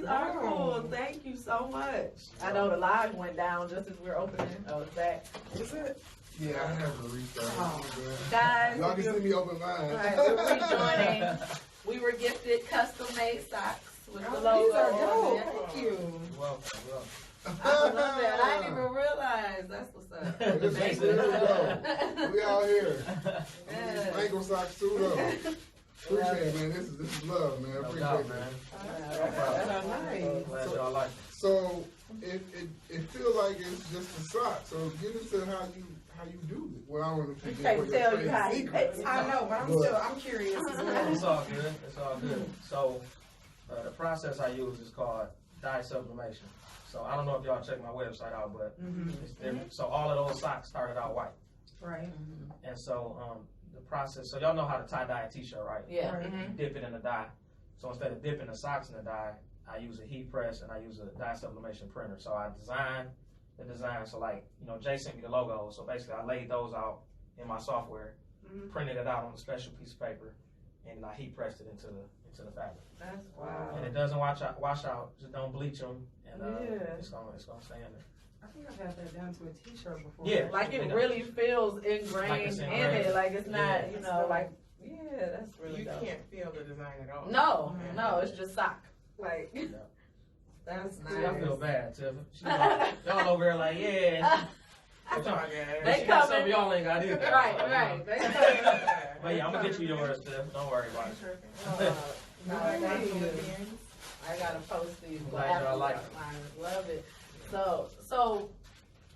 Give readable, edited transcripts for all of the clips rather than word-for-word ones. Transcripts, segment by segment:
These are cool. Thank you so much. I know the live went down just as we're opening. Oh, it's back. Is it? Yeah, I never restart. Guys, y'all can see me open mine. Right, we're rejoining. We were gifted custom-made socks with the logo. These are on dope. it. Thank you. Welcome. I love that. I didn't even realize. That's what's up. This is good though. We out here. Yes. Ankle socks too though. Appreciate it, man. This is love, man. No Appreciate doubt, it. man. That's nice. Glad y'all like it. So it feels like it's just a sock. So get into how you do it. Well, I don't want to We keep can't tell you how he makes it. I know, but I'm curious as well. It's all good. It's all good. So the process I use is called dye sublimation. So I don't know if y'all check my website out, but it's different. So all of those socks started out white. Right. And so the process, so y'all know how to tie dye a t-shirt, right? Yeah. Right. You dip it in the dye. So instead of dipping the socks in the dye, I use a heat press and I use a dye sublimation printer. So I design the design. So like, Jay sent me the logo. So basically I laid those out in my software, printed it out on a special piece of paper, and I heat pressed it into the fabric. That's wow. And it doesn't wash out. Just don't bleach them, and it's gonna stay in there. I think I've had that done to a t-shirt before. Yeah. Like it really feels ingrained Like it's in ingrained. it. Like it's not, Yeah. like, yeah, that's really You dope. can't feel the design at all. No, it's just sock. Like, Yeah. that's See, I feel nice. bad, Tiff. Y'all over there like, yeah. That's all good. They She got coming. some y'all ain't got either. Right. But yeah, I'm gonna get you yours, Tiff. Don't worry about it. No, thank you. I gotta post these. Glad y'all like it. I love it. So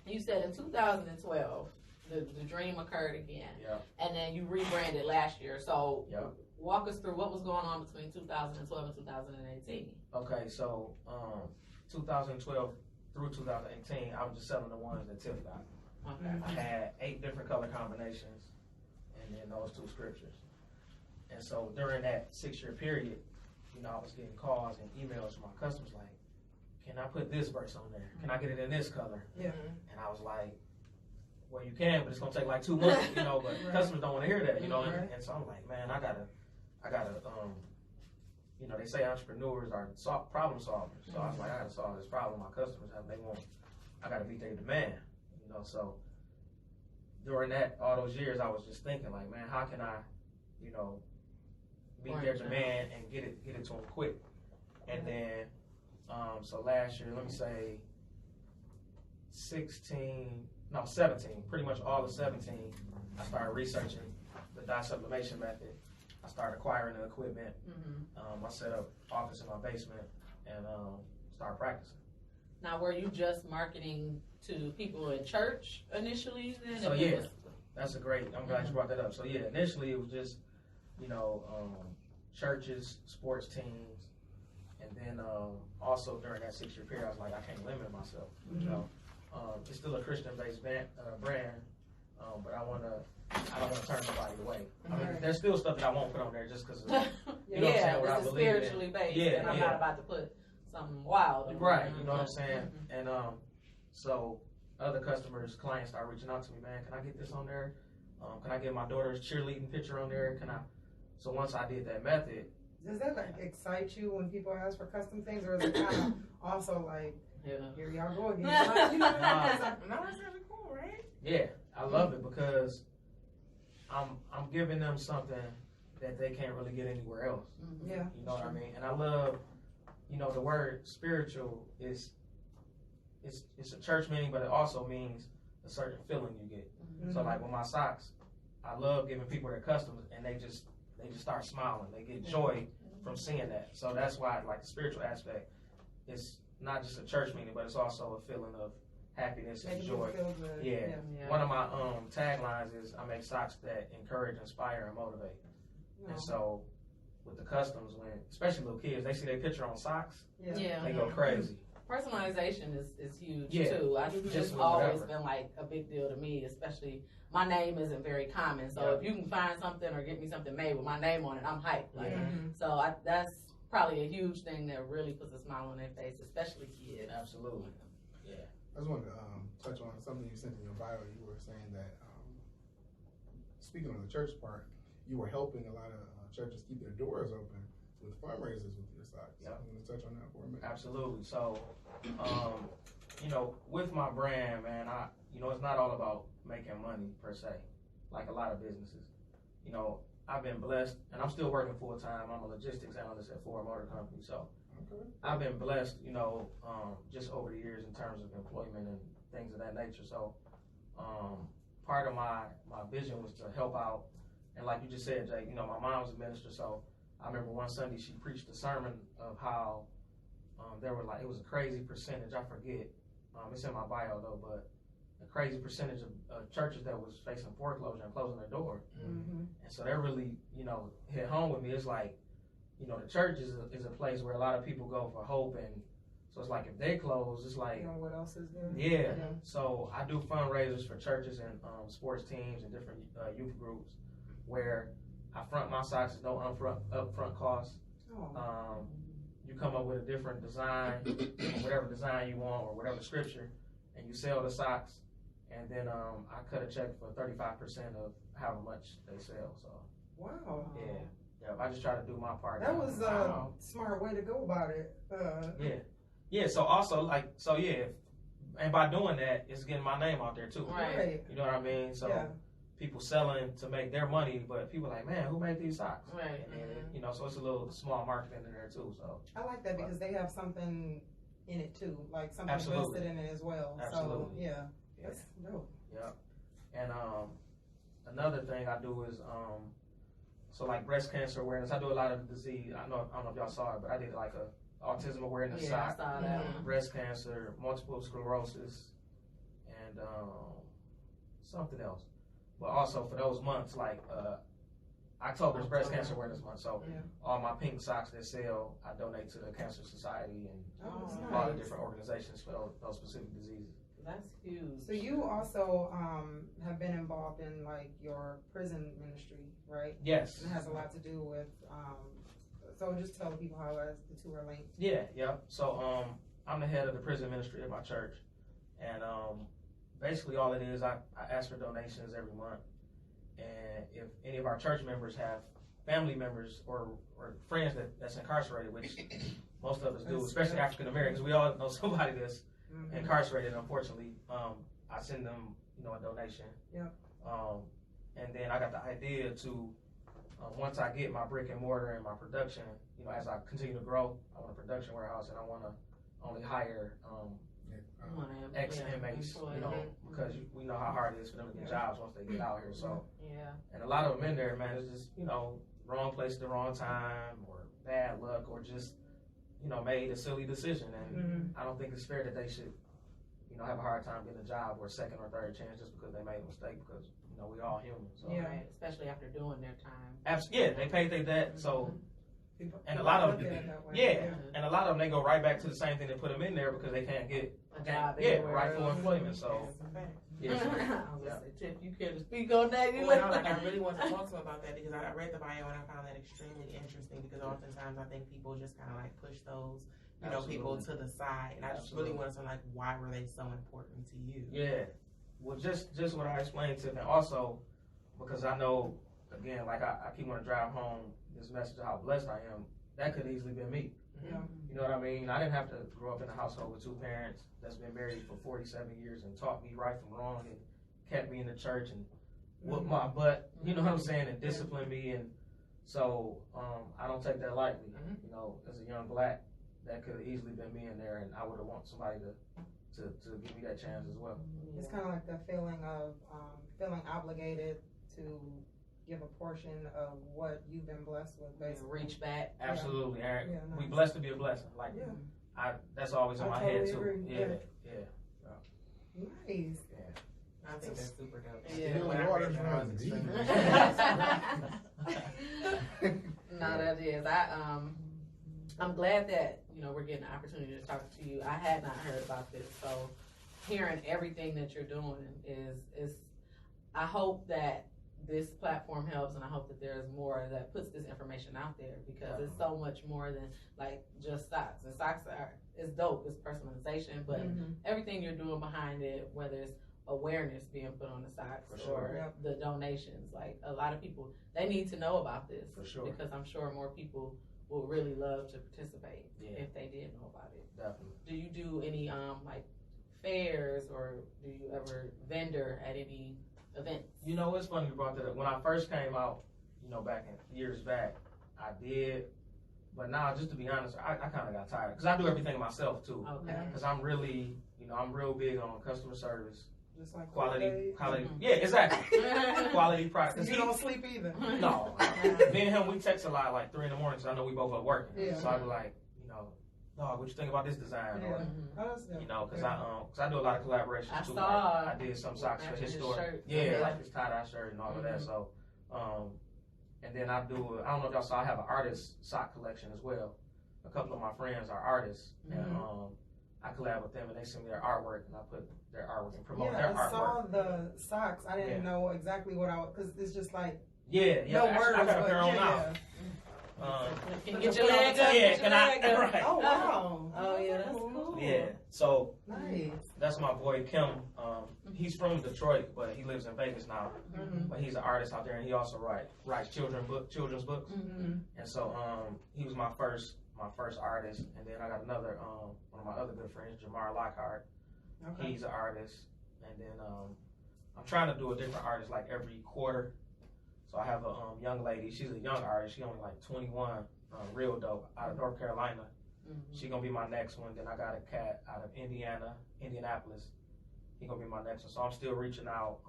you said in 2012 the dream occurred again, Yeah. and then you rebranded last year. So Yeah. walk us through what was going on between 2012 and 2018. Okay, so 2012 through 2018, I was just selling the ones that Tiff got. Okay. I had 8 different color combinations, and then those 2 scriptures. And so during that 6-year period, I was getting calls and emails from my customers like, "Can I put this verse on there? Can I get it in this color?" Yeah. And I was like, "Well, you can, but it's gonna take like 2 months, But Right. customers don't want to hear that, Right. And so I'm like, man, I gotta, they say entrepreneurs are problem solvers. So I was like, I gotta solve this problem my customers have. I gotta meet their demand, So during all those years, I was just thinking like, man, how can I, meet their demand and get it to them quick? And then, so last year, let me say 17, pretty much all of 17, I started researching the dye sublimation method. I started acquiring the equipment. I set up office in my basement and started practicing. Now, were you just marketing to people in church initially? Then? So yeah, I'm glad you brought that up. So yeah, initially it was just, churches, sports teams, and then also during that 6-year period, I was like, I can't limit myself. It's still a Christian-based brand, but I don't want to turn nobody away. I mean, there's still stuff that I won't put on there just because of, this is spiritually based, and I'm not about to put something wild on right, there. you know what I'm saying? And so other clients start reaching out to me, man, can I get this on there? Can I get my daughter's cheerleading picture on there? So once I did that method. Does that excite you when people ask for custom things, or is it kind of also like, here y'all go again? Like, no, it's really cool, right? Yeah, I love it because I'm giving them something that they can't really get anywhere else. Yeah. You know what I mean? And I love, the word spiritual it's a church meaning, but it also means a certain feeling you get. So like with my socks, I love giving people their customs, and they just start smiling. They get joy from seeing that. So that's why like the spiritual aspect is not just a church meaning, but it's also a feeling of happiness and joy. Yeah. One of my taglines is I make socks that encourage, inspire, and motivate. And so with the customs, especially little kids, they see their picture on socks, they go crazy. Personalization is huge too. I think just it's always been like a big deal to me, especially my name isn't very common. So if you can find something or get me something made with my name on it, I'm hyped. So that's probably a huge thing that really puts a smile on their face, especially kids. Absolutely. Yeah. I just wanted to touch on something you sent in your bio. You were saying that, speaking of the church part, you were helping a lot of churches keep their doors open. with fundraisers with your socks. Yep. I'm gonna touch on that for a minute. Absolutely. So, you know, with my brand, man, you know, it's not all about making money per se, like a lot of businesses. You know, I've been blessed, and I'm still working full time. I'm a logistics analyst at Ford Motor Company. So, Okay. I've been blessed, you know, just over the years in terms of employment and things of that nature. So, part of my vision was to help out. And like you just said, Jake, you know, my mom was a minister, so I remember one Sunday she preached a sermon of how there were like, it was a crazy percentage, I forget, it's in my bio though, but a crazy percentage of churches that was facing foreclosure and closing their door. Mm-hmm. And so that really, you know, hit home with me. It's like, you know, the church is a place where a lot of people go for hope, and so it's like if they close, it's like, You know what else is there? yeah. So I do fundraisers for churches and sports teams and different youth groups where I front my socks. There's no upfront costs. Oh. You come up with a different design, whatever design you want or whatever scripture, and you sell the socks, and then I cut a check for 35% of however much they sell. So Wow. yeah, I just try to do my part. That was a smart way to go about it. Yeah. So also and by doing that, it's getting my name out there too. Right. You know what I mean? So Yeah. people selling to make their money, but people like, man, who made these socks? Right. And, you know, so it's a little small marketing in there too. So I like that because they have something in it too, like something Absolutely. vested in it as well. Absolutely. So yeah, that's dope. yeah. And another thing I do is so like breast cancer awareness. I do a lot of the disease. I don't know if y'all saw it, but I did like a autism awareness Yeah, sock, I saw that Mhm. one. breast cancer, multiple sclerosis, and something else. But also for those months, like October is breast cancer awareness month, so Yeah. all my pink socks that sell, I donate to the Cancer Society and Oh, that's a lot of nice. different organizations for those specific diseases. That's huge. So you also have been involved in like your prison ministry, right? Yes. And it has a lot to do with. So just tell people how the two are linked. Yeah. So I'm the head of the prison ministry at my church, and basically all it is, I ask for donations every month, and if any of our church members have family members or friends that's incarcerated, which most of us do, especially African Americans, we all know somebody that's incarcerated, unfortunately. I send them, you know, a donation. Yep. And then I got the idea to, once I get my brick and mortar and my production, you know, as I continue to grow, I want a production warehouse, and I want to only hire ex inmates, you know, because we know how hard it is for them to get jobs once they get out here. So, Yeah. and a lot of them in there, man, it's just, you know, wrong place at the wrong time, or bad luck, or just, you know, made a silly decision. And I don't think it's fair that they should, you know, have a hard time getting a job or a second or third chance just because they made a mistake, because, you know, we all human. So, Yeah. Right. Especially after doing their time. yeah, they paid their debt. So, People- and a lot of look them, at it that way. yeah, and a lot of them, they go right back to the same thing that put them in there because they can't get, A job yeah, anywhere rightful else. employment. So, yeah. I was gonna say, Tiff, you care to speak on that? You Well, look I really want to talk to him about that because I read the bio and I found that extremely interesting because oftentimes I think people just kind of like push those, you know, people to the side. And I just really want to know, like, why were they so important to you? Yeah. Well, just what I explained to them. Also, because I know, again, like I keep wanting to drive home this message of how blessed I am. That could easily been me. Yeah. You know what I mean? I didn't have to grow up in a household with two parents that's been married for 47 years and taught me right from wrong and kept me in the church and whooped my butt, you know what I'm saying, and disciplined me. And so I don't take that lightly. You know, as a young black, that could have easily been me in there, and I would have wanted somebody to give me that chance as well. It's kind of like the feeling of feeling obligated to give a portion of what you've been blessed with, basically. Reach back. Absolutely, Aaron. Yeah, We nice. blessed to be a blessing. Like, Yeah. that's always in I my totally head too. agree. Yeah. Nice. I think that's super dope. Yeah. When I read that, I was Deep. extremely No, that is. I'm glad that, you know, we're getting the opportunity to talk to you. I had not heard about this, so hearing everything that you're doing is I hope that this platform helps, and I hope that there's more that puts this information out there, because it's so much more than like just socks. And socks it's dope, it's personalization, but everything you're doing behind it, whether it's awareness being put on the socks For sure. or the donations, like a lot of people, they need to know about this. For sure. Because I'm sure more people would really love to participate Yeah. if they did know about it. Definitely. Do you do any like fairs, or do you ever vendor at any events? You know, it's funny you brought that up. When I first came out, you know, back in years back, I did. But now, just to be honest, I kind of got tired because I do everything myself too. Okay. Because I'm really, you know, I'm real big on customer service, Just like quality. Mhm. Yeah, exactly. Quality product. 'Cause You don't sleep either. No, me and him, we text a lot, like 3 in the morning, because I know we both up working. Yeah. So I be like, you know, dog, what you think about this design? Yeah. Or, Oh, that's dope. you know, because I do a lot of collaborations I too. saw Like, I did some socks for matching his his store. shirt. Yeah, Yeah. like his tie-dye shirt and all of that. So, and then I do, I don't know if y'all saw, I have an artist sock collection as well. A couple of my friends are artists, and I collab with them, and they send me their artwork, and I put their artwork and promote their Yeah, I artwork. saw the socks. I didn't Yeah. know exactly what I was, because it's just like, Yeah, no actually, words, I got a but pair on now. yeah. Can you get your leg up? Yeah, Get your can I? leg up. Right. Oh, wow. Oh yeah, that's cool. Yeah, so Nice. that's my boy Kim. He's from Detroit, but he lives in Vegas now. Mm-hmm. But he's an artist out there, and he also writes children's books. Mm-hmm. And so he was my first artist, and then I got another one of my other good friends, Jamar Lockhart. Okay. He's an artist, and then I'm trying to do a different artist like every quarter. So I have a young lady. She's a young artist. She's only like 21, real dope, out of North Carolina. She gonna be my next one. Then I got a cat out of Indianapolis. He gonna be my next one. So I'm still reaching out,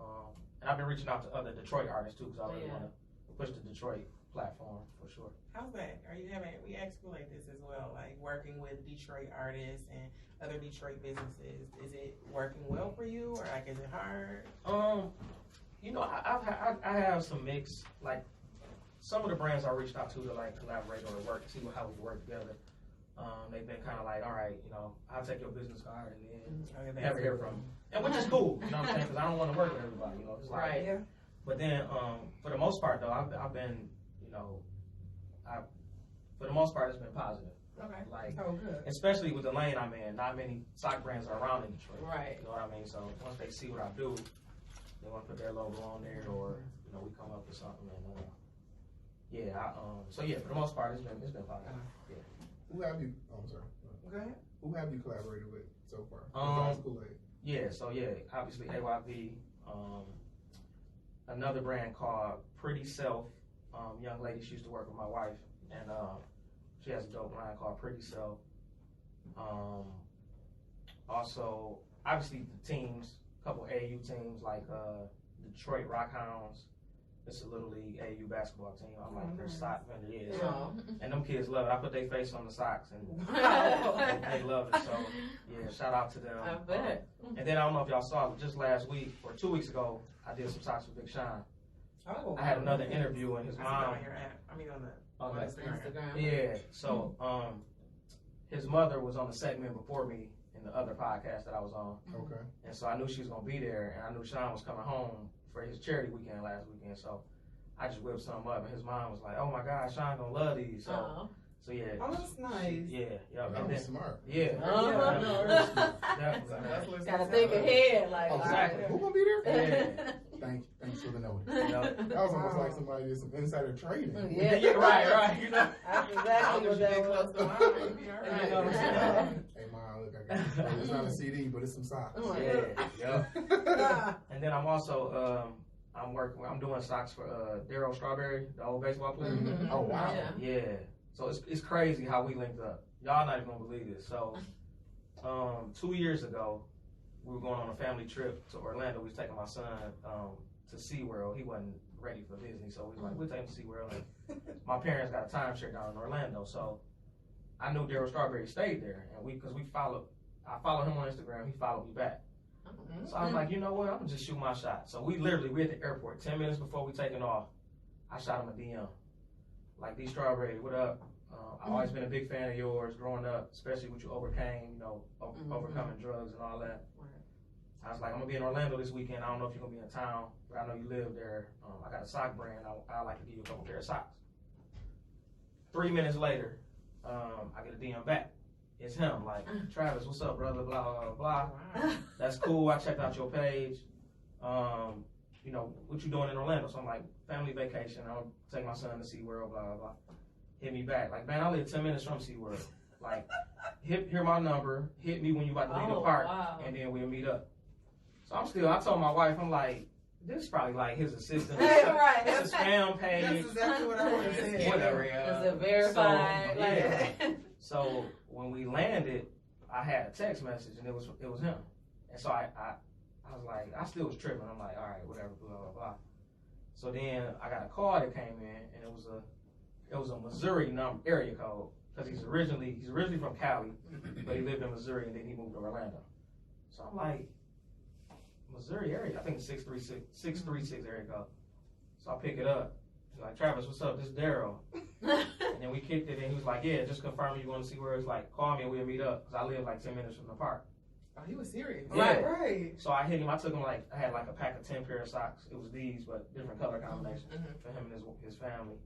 and I've been reaching out to other Detroit artists too, because I really want to push the Detroit platform for sure. How's that? Are you having, we asked people like this as well, like working with Detroit artists and other Detroit businesses. Is it working well for you, or like is it hard? You know, I have some mix. Like some of the brands I reached out to like collaborate or work, see how we work together. They've been kind of like, all right, you know, I'll take your business card and then never hear from them. And which is cool, you know what I'm saying? Because I don't want to work with everybody, you know. It's like, Right. Yeah. But then, for the most part, though, I've been, you know, for the most part, it's been positive. Okay. Like, Oh, good. especially with the lane I'm in, not many sock brands are around in Detroit. Right. You know what I mean? So once they see what I do, they want to put their logo on there, or you know, we come up with something. And so yeah, for the most part, it's been positive. Yeah. Who have you? Oh, I'm sorry. Go ahead. Who have you collaborated with so far? Besides Kool-Aid? Yeah, so yeah, obviously AYV, another brand called Pretty Self, young lady, she used to work with my wife, and she has a dope line called Pretty Self. Also, obviously the teams, a couple AU teams like Detroit Rockhounds. It's a little league AU basketball team. I'm like their sock vendor, yeah. So, and them kids love it. I put their face on the socks, and they love it. So yeah, shout out to them. I bet. And then I don't know if y'all saw it, just last week or 2 weeks ago, I did some socks with Big Sean. Oh. I had another interview, and his I see that mom. on your app. I mean on Okay. Instagram. Yeah. So his mother was on the segment before me in the other podcast that I was on, Okay. and so I knew she was gonna be there, and I knew Sean was coming home for his charity weekend last weekend. So I just whipped something up, and his mom was like, "Oh my God, Sean gonna love these." So. So yeah. Oh, that's nice. Yeah, yeah. That And was then, smart. yeah. Uh-huh. Definitely. Gotta think ahead, like, Oh, all exactly. right. Who gonna be there? Yeah. Thanks for the note. Yeah. That was almost like somebody did some insider trading. Yeah, Yeah, right. You know. That's As long exactly as what you get that close was. to mine, you'll be all right. You know what I'm saying? Hey, Mom, look, I got it. It's not a CD, but it's some socks. Yeah. Yeah. And then I'm also I'm doing stocks for Darryl Strawberry, the old baseball player. Mhm. Oh, wow. Yeah. Yeah. So it's crazy how we linked up. Y'all not even gonna believe this. So 2 years ago, we were going on a family trip to Orlando. We was taking my son to SeaWorld. He wasn't ready for Disney, so we was like, we'll take him to SeaWorld. And my parents got a timeshare down in Orlando, so I knew Darryl Strawberry stayed there, and I followed him on Instagram. He followed me back. So I was like, you know what? I'm gonna just shoot my shot. So we at the airport 10 minutes before we taking off. I shot him a DM. Like, D Strawberry, what up? I've always been a big fan of yours growing up, especially what you overcame, you know, overcoming drugs and all that. I was like, I'm gonna be in Orlando this weekend. I don't know if you're gonna be in town, but I know you live there. I got a sock brand. I'd like to give you a couple pair of socks. 3 minutes later, I get a DM back. It's him, like, Travis, what's up, brother? Blah, blah, blah. Wow. That's cool. I checked out your page. You know, what you doing in Orlando? So I'm like, family vacation. I'll take my son to SeaWorld, blah, blah, blah. hit me back. Like, man, I live 10 minutes from SeaWorld. Like, hear my number, hit me when you about to leave the park, and then we'll meet up. So I told my wife, I'm like, this is probably like his assistant. Right. It's a spam page. That's exactly what I would have said. Whatever. Is it verified? So, yeah. So when we landed, I had a text message, and it was him. And so I was like, I still was tripping. I'm like, all right, whatever, blah blah blah. So then I got a call that came in, and it was a Missouri area code, because he's originally from Cali, but he lived in Missouri, and then he moved to Orlando. So I'm like, Missouri area, I think it's 636 area code. So I pick it up. He's like, Travis, what's up? This is Daryl. And then we kicked it, and he was like, yeah, just confirm you want to see where it's like, call me and we'll meet up, because I live like 10 minutes from the park. Oh, he was serious. Yeah. Right. So I hit him. I took him I had like a pack of 10 pair of socks. It was these, but different color combinations for him and his family.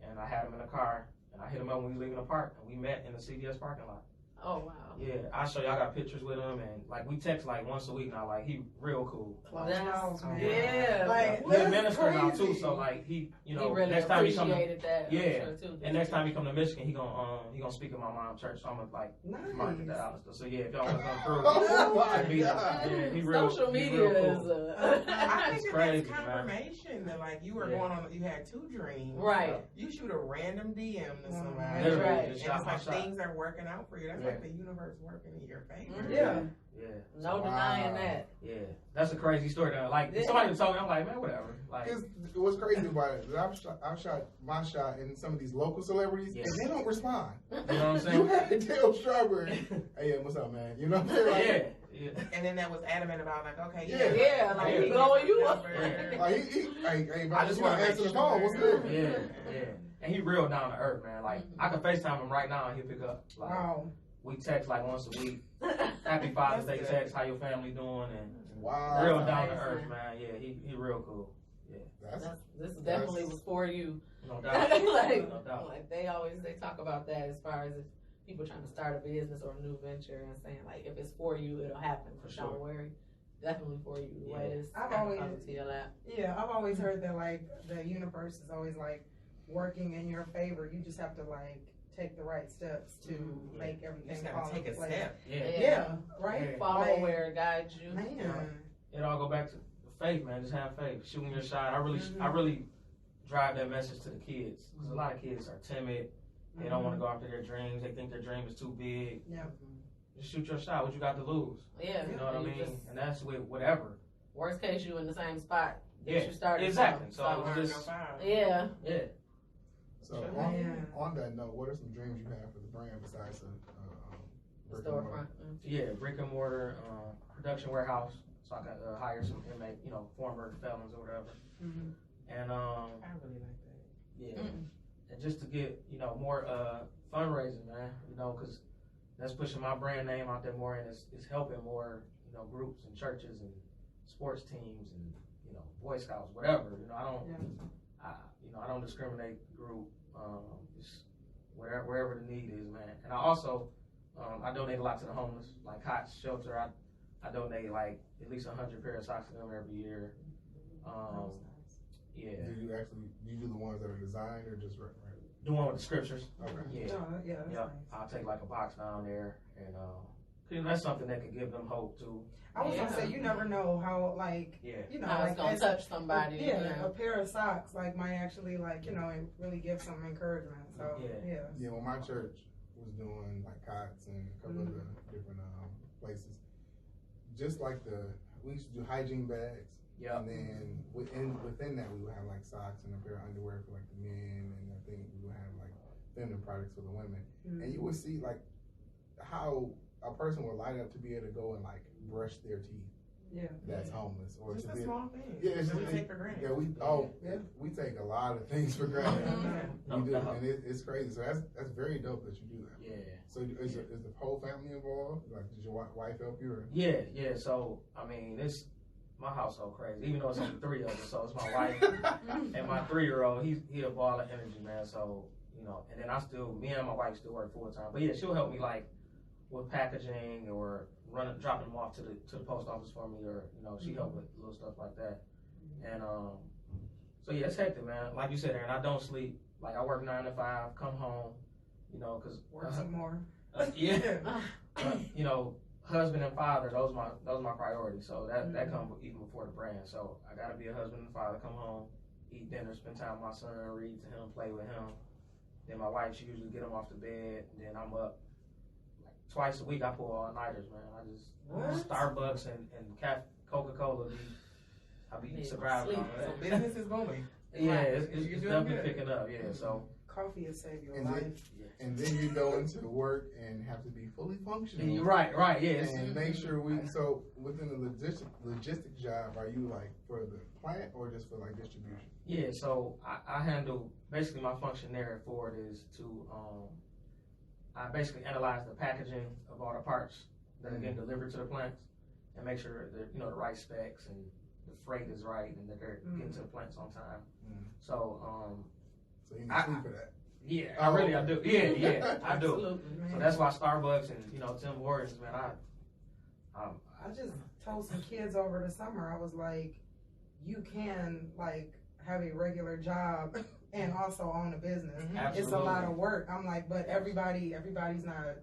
And I had him in the car, and I hit him up when we was leaving the park, and we met in the CVS parking lot. Oh wow. Yeah, I'll show you. I got pictures with him, and like we text like once a week now. Like he real cool. That's Yeah. Like, He a minister now crazy. too, so like he really next time he come, appreciated that. yeah, I'm sure, too. and next time he come to Michigan, he gonna speak at my mom's church. So I'm gonna like market that out. So yeah, if y'all want to come through, Oh my to meet him, God. yeah, he real. Social he media real cool. is I think It's that crazy, that's man. confirmation that like you were Yeah. going on. You had two dreams. right. You shoot a random DM to somebody. Literally, Right. And just it's shot my like shot. things are working out for you. That's Yeah. like the universe working in your favor. Mhm. Yeah. Yeah. No denying that. Yeah, that's a crazy story. Though. Like if somebody told me, I'm like, man, whatever. Like, What's crazy about it is I've shot my shot in some of these local celebrities, Yes. and they don't respond. you know what I'm You saying? have to tell Strawberry, hey, yeah, what's up, man? You know what I'm saying? Like, Yeah, yeah. And then that was adamant about like, okay, Yeah. Yeah, like Yeah. he blowing you up. Yeah. Like, hey, I just you wanna gotta answer make the phone. sure. What's good? Yeah, yeah. And he real down to earth, man. Like I can FaceTime him right now and he'll pick up. Like Wow. we text like once a week. Happy Father's Day text, how your family doing, and Wow. real That's down to amazing. earth, man. Yeah, he real cool. Yeah, This definitely was for you. no doubt. like, No doubt. like they talk about that as far as if people trying to start a business or a new venture and saying like if it's for you it'll happen. For Don't sure. worry. Definitely for you. The way this I've always- comes to your lap. Yeah, I've always heard that like the universe is always like working in your favor. You just have to like take the right steps to Mhm. make You everything just fall gotta take into a place. step. Yeah. Yeah, right. Yeah. Follow Like, where it guides you. Man. It all go back to faith, man. Just have faith. Shooting your shot. I Mm-hmm. really drive that message to the kids, because a lot of kids are timid. They don't want to go after their dreams. They think their dream is too big. Yeah. Just shoot your shot. What you got to lose? Yeah. You know what I You mean? just- And that's with whatever. worst case you in the same spot that Yeah, you started exactly. from. So Learn, just- go find. Yeah. Yeah. So Man. on that note, what are some dreams you have for the brand besides a brick and mortar? Storefront. Yeah, brick and mortar, production warehouse, so I can hire some inmate, former felons or whatever. Mhm. And I really like that. yeah, Mm. and just to get more fundraising, man, because that's pushing my brand name out there more, and it's helping more groups and churches and sports teams and Boy Scouts, whatever. I don't discriminate group. Just wherever the need is, man. And I also I donate a lot to the homeless, like Cots Shelter. I donate like at least 100 pair of socks to them every year. Yeah, Do you do the ones that are designed or just right? the one with the scriptures. Okay. Yeah, Oh, yeah, that's yeah. nice. I'll take like a box down there, and 'cause that's something that could give them hope too. I was gonna Yeah. say you never know how like Yeah, How like it's gonna as- touch somebody. yeah, a pair of socks like might actually like and really give some encouragement. So Yeah. yeah. Yeah, when my church was doing like Cots and a couple of the different places, just like we used to do hygiene bags. yeah, And then within that, we would have like socks and a pair of underwear for like the men, and I think we would have like feminine products for the women. Mhm. And you would see like how a person would light up to be able to go and like brush their teeth. Yeah. That's homeless, or Just to a be small thing. Yeah, it's that we just- take for granted. yeah, we take a lot of things for granted. No We do, doubt. and it's crazy. So that's very dope that you do that. yeah. So is the whole family involved? Like, does your wife help you? Or? Yeah. So I mean, it's my household crazy. Even though it's only 3 of us, so it's my wife and my 3-year-old. He a ball of energy, man. So and then me and my wife still work full time. But yeah, she'll help me like with packaging or dropping them off to the post office for me, or she help with little stuff like that. And so yeah, it's hectic, man. Like you said, Aaron, I don't sleep. like I work 9 to 5, come home, you know, cause Work some more. yeah, you know, husband and father, those my priorities. So that comes even before the brand. So I gotta be a husband and father, come home, eat dinner, spend time with my son, read to him, play with him. Then my wife, she usually get him off the bed, and then I'm up like twice a week. I pull all-nighters, man. I just Starbucks and Coca-Cola. I be surviving on So that. business is booming. Yeah, it's You're doing definitely good. picking up. Yeah, so Coffee has saved your And life. And then you go into work and have to be fully functional. you're right, yes. And make sure so within the logistic job, are you like for the plant or just for like distribution? Yeah, so I handle, basically my function there at Ford is to, I basically analyze the packaging of all the parts that are getting delivered to the plants and make sure that, you know, the right specs and the freight is right and that they're getting to the plants on time. So, So you need sleep for that. yeah, I do. Yeah, I do. Absolutely. So that's why Starbucks and, you know, Tim Hortons, man, I just told some kids over the summer, I was like, you can like have a regular job and also own a business. Absolutely. It's a lot of work. I'm like, but everybody's not,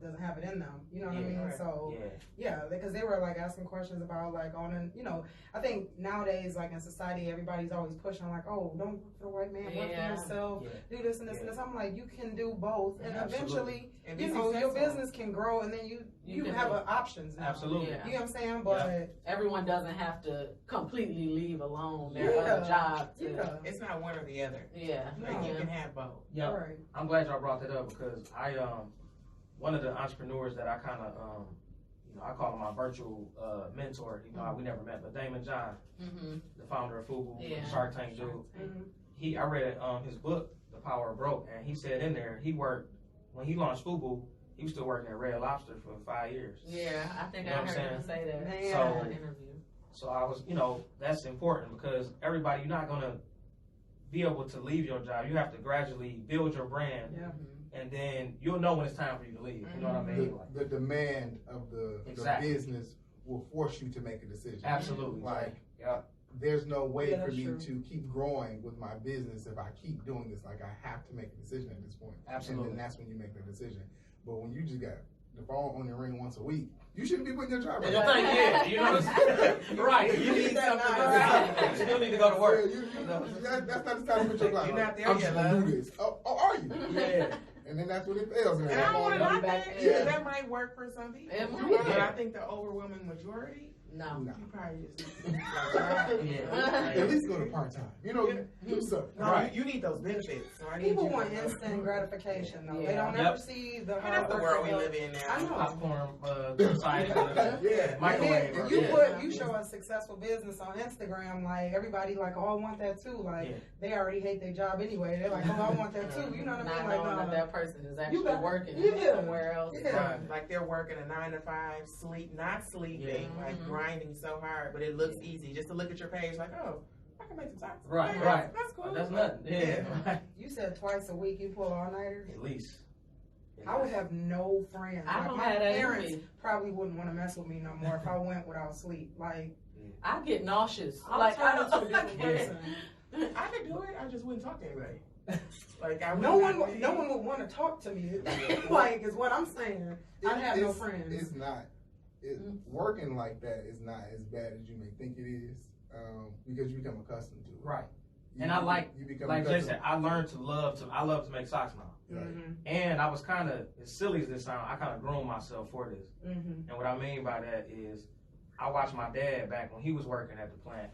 doesn't have it in them. You know what I mean? right. So yeah, because they were like asking questions about like owning, you know, I think nowadays like in society, everybody's always pushing like, oh, don't work for the white man, work for yourself, do this and this and this. I'm like, you can do both. And eventually, And you know, your business can grow and then you have options now. Absolutely. Yeah. You know what I'm saying? But everyone doesn't have to completely leave alone their other job. It's not one or the other. Yeah. Like you can have both. Yeah. Right. I'm glad y'all brought that up because one of the entrepreneurs that I kind of, you know, I call him my virtual mentor. You know, we never met, but Damon John, the founder of Fubu, Shark Tank dude. I read his book, The Power of Broke, and he said in there when he launched Fubu, he was still working at Red Lobster for 5 years. Yeah, I think You know I what I'm heard him saying? say that Man. in an interview. So I was, you know, that's important because everybody, you're not gonna be able to leave your job. You have to gradually build your brand. Yeah. And then you'll know when it's time for you to leave. You know what I mean? The demand of the business will force you to make a decision. Absolutely. Like, yeah. There's no way for that's me true. to keep growing with my business if I keep doing this. Like, I have to make a decision at this point. Absolutely. And then that's when you make the decision. But when you just got the phone on the ring once a week, you shouldn't be putting your job right now. Yeah, you know what I'm saying? Right. You need something to you still need to go to work. That's not the time to put your life. You're not there I'm yet, just gonna love. do this. Oh, are you? Yeah. And then that's when it fails. And I don't want to Go knock back that. in. Yeah, that might work for some people. It might. But I think the overwhelming majority, No. No. you probably just Yeah. At least go to part time. You know, do something. no, Right. you need those benefits. So I need People you want to- instant gratification though. They Yeah. don't Yep. ever see the And hard that's the work. world we of live in now. I know. Popcorn society. Yeah. Microwave. And you show a successful business on Instagram, like everybody like, oh, I want that too. Like they already hate their job anyway. They're like, oh, I want that too. You know what I Not mean? knowing Like, that that person is actually got- working yeah. somewhere else. Yeah. Like they're working a 9 to 5, not sleeping, Yeah. like Mhm. grinding so hard, but it looks easy. Just to look at your page, like, oh, I can make some taxes. Right, Hey, right. That's cool. That's nothing. Yeah. you said twice a week you pull all nighters. At least. I would have no friends. I Like, don't my have that in parents me. probably wouldn't want to mess with me no more if I went without sleep. Like, I get nauseous. I'm Like I turning don't. into a different person. I could do it. I just wouldn't talk to anybody. Like I No wouldn't- one would want to talk to me. Like, is what I'm saying. I'd have no It's friends. not. Working like that is not as bad as you may think it is, because you become accustomed to it. Right. You, And I you become like Jay accustomed. said, I learned to love to make socks now. Right. And I was kind of, as silly as this sounds, I kind of groomed myself for this. Mm-hmm. And what I mean by that is, I watched my dad back when he was working at the plant.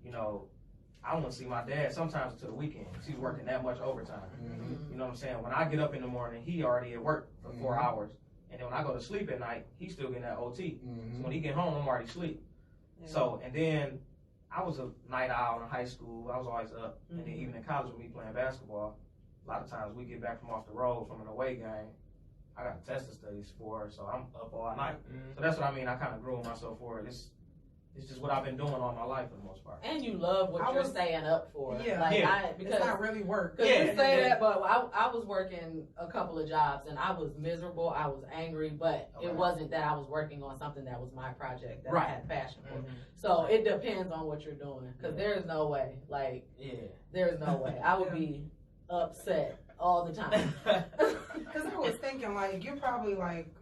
You know, I want to see my dad sometimes until the weekends. He's working that much overtime. Mhm. You know what I'm saying? When I get up in the morning, he already at work for 4 Mhm. hours. And then when I go to sleep at night, he's still getting that OT. Mhm. So when he get home, I'm already asleep. So, and then I was a night owl in high school. I was always up. And then even in college with me playing basketball, a lot of times we get back from off the road from an away game. I got tested studies for it, so I'm up all night. So that's what I mean. I kind of grew myself for it. It's just what I've been doing all my life for the most part. And you love what you're staying up for. Yeah. Like Yeah. because It's not really work. Cause Yeah. you say that, but I was working a couple of jobs and I was miserable. I was angry, but Okay. it wasn't that I was working on something that was my project that Right. I had passion for. Mhm. So it depends on what you're doing. Cause Yeah. there's no way, like Yeah. there's no way I would be upset all the time. Because I was thinking, like, you're probably, like,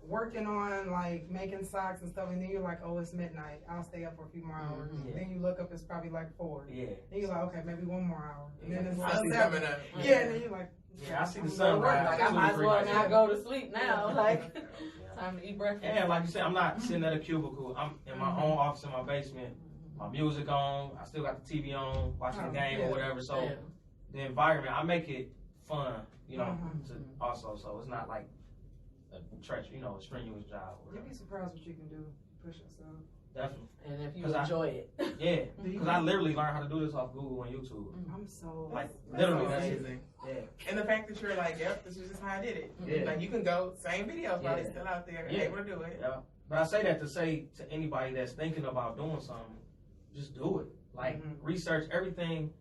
working on, like, making socks and stuff, and then you're like, oh, it's midnight. I'll stay up for a few more hours. Yeah. Then you look up, it's probably like 4. Yeah. Then you're like, okay, maybe 1 more hour. And then it's like Sun's 7. coming up. Yeah, and then you're like, Yeah, I see the I'm sun gonna work. rise. Like, I 2 might to as 3 well nights. not go to sleep now. Like, Yeah. time to eat breakfast. And like you said, I'm not sitting at a cubicle. I'm in my own office in my basement. My music on. I still got the TV on, watching the game or whatever. So Yeah. the environment, I make it fun, you know, Mhm. to also. So it's not like a a strenuous job. Or you'd whatever. be surprised what you can do. Push yourself. Definitely. And if you 'Cause enjoy it. Yeah. Because I literally learned how to do this off Google and YouTube. I'm so Like, That's literally, that's it. amazing. Yeah. And the fact that you're like, yep, this is just how I did it. Yeah. Like you can go, same videos, probably Yeah. still out there, Yeah. able to do it. Yeah. But I say that to say to anybody that's thinking about doing something, just do it. Like, research everything.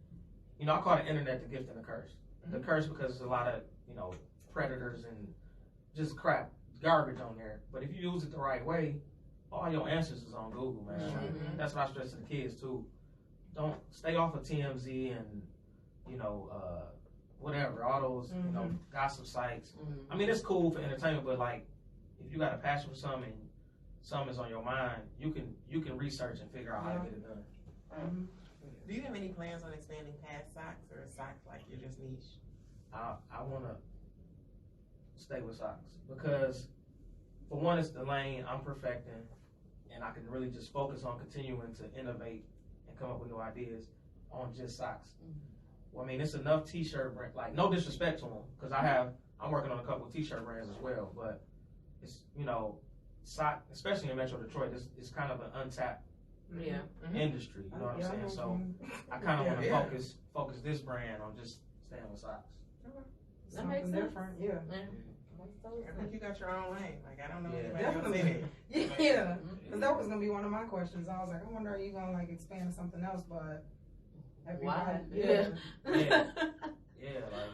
You know, I call the internet the gift and the curse. The curse because there's a lot of, predators and just crap, garbage on there. But if you use it the right way, all your answers is on Google, man. Like, that's what I stress to the kids, too. Don't stay off of TMZ and, whatever, all those, gossip sites. I mean, it's cool for entertainment, but, like, if you got a passion for something and something's on your mind, you can research and figure out how to get it done. Do you have any plans on expanding past socks, or is socks like your just niche? I want to stay with socks because, for one, it's the lane I'm perfecting, and I can really just focus on continuing to innovate and come up with new ideas on just socks. Well, I mean, it's enough T-shirt brand. Like, no disrespect to them, because I'm working on a couple of T-shirt brands as well, but it's sock, especially in Metro Detroit, it's kind of an untapped Yeah. industry. You know what I'm saying? So I kind of want to focus this brand on just staying with socks. That makes Something sense. different. Yeah. I think you got your own lane. Like I don't know Yeah. anybody else in it. Yeah. Because that was gonna be one of my questions. I was like, I wonder, are you gonna like expand to something else? But Why? yeah. Yeah. Yeah, like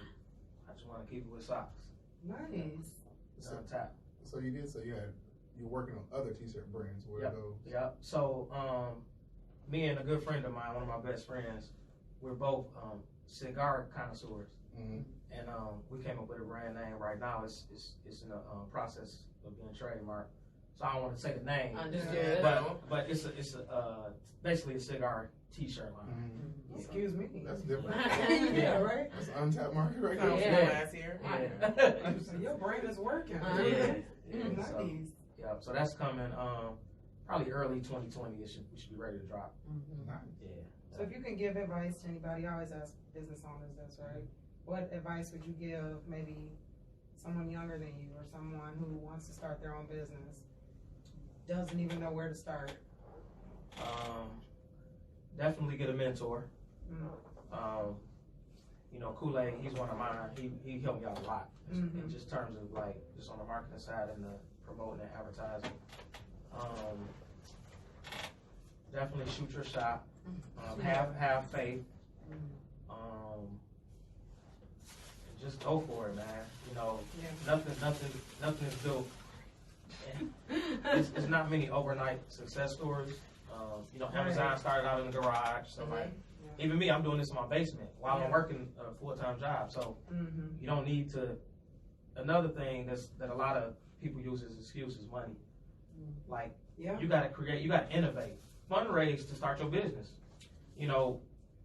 I just want to keep it with socks. Nice. It's untapped. So you're working on other T-shirt brands. Where Yep. those? Yep. So me and a good friend of mine, one of my best friends, we're both cigar connoisseurs. Mm-hmm. And we came up with a brand name. Right now, it's in the process of being trademarked. So I don't want to say the name, Understood. but it's basically a cigar T-shirt line. Mm-hmm. Excuse me. That's different. Yeah, right. That's an untapped market right now. Sounds Yeah. good last year. Yeah. So your brain is working. Yeah. Nice. So, yeah. So that's coming. Probably early 2020. We should be ready to drop. Nice. Yeah. So if you can give advice to anybody, I always ask business owners this, right? What advice would you give maybe someone younger than you or someone who wants to start their own business, doesn't even know where to start? Definitely get a mentor. Mm. Kool-Aid, he's one of mine. He helped me out a lot in just terms of like just on the marketing side and the promoting and advertising. Definitely shoot your shot. Have faith. Just go for it, man. Nothing is built. It's not many overnight success stories. Amazon started out in the garage, so like even me, I'm doing this in my basement while I'm working a full-time job. So you don't need to. Another thing that a lot of people use as excuse is money. Like you got to create, you got to innovate, fundraise to start your business.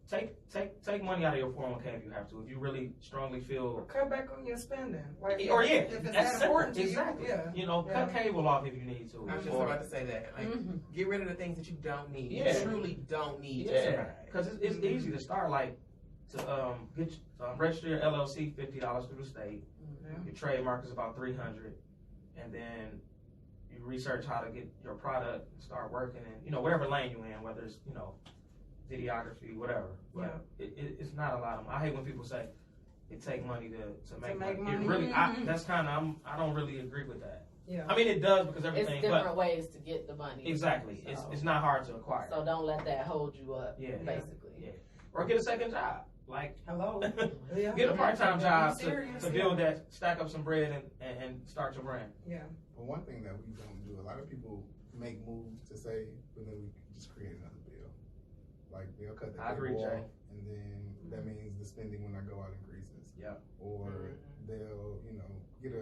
Take money out of your 401k if you have to. If you really strongly feel. Cut back on your spending. Like, Or if it's that important to exactly. you, Cut cable off if you need to. I was just about to say that. Like, get rid of the things that you don't need. Yeah. You truly don't need. Yeah, because it's easy to start. Like to get register your LLC, $50 through the state. Your trademark is about $300, and then you research how to get your product and start working in whatever lane you're in, whether it's videography, whatever. But it's not a lot of money. I hate when people say it take money to make money. It really, that's kind of I don't really agree with that. Yeah. I mean, it does because everything. It's different ways to get the money. Exactly. So. It's not hard to acquire. So don't let that hold you up. Yeah. Basically. Yeah. Or get a second job. Like hello. Get a part-time job serious, to build that, stack up some bread and start your brand. Yeah. But one thing that we don't do, a lot of people make moves to save, but then we just create another bill. Like they'll cut the I agree, cable Jay. off, and then that means the spending when I go out increases. Yeah. Or they'll, get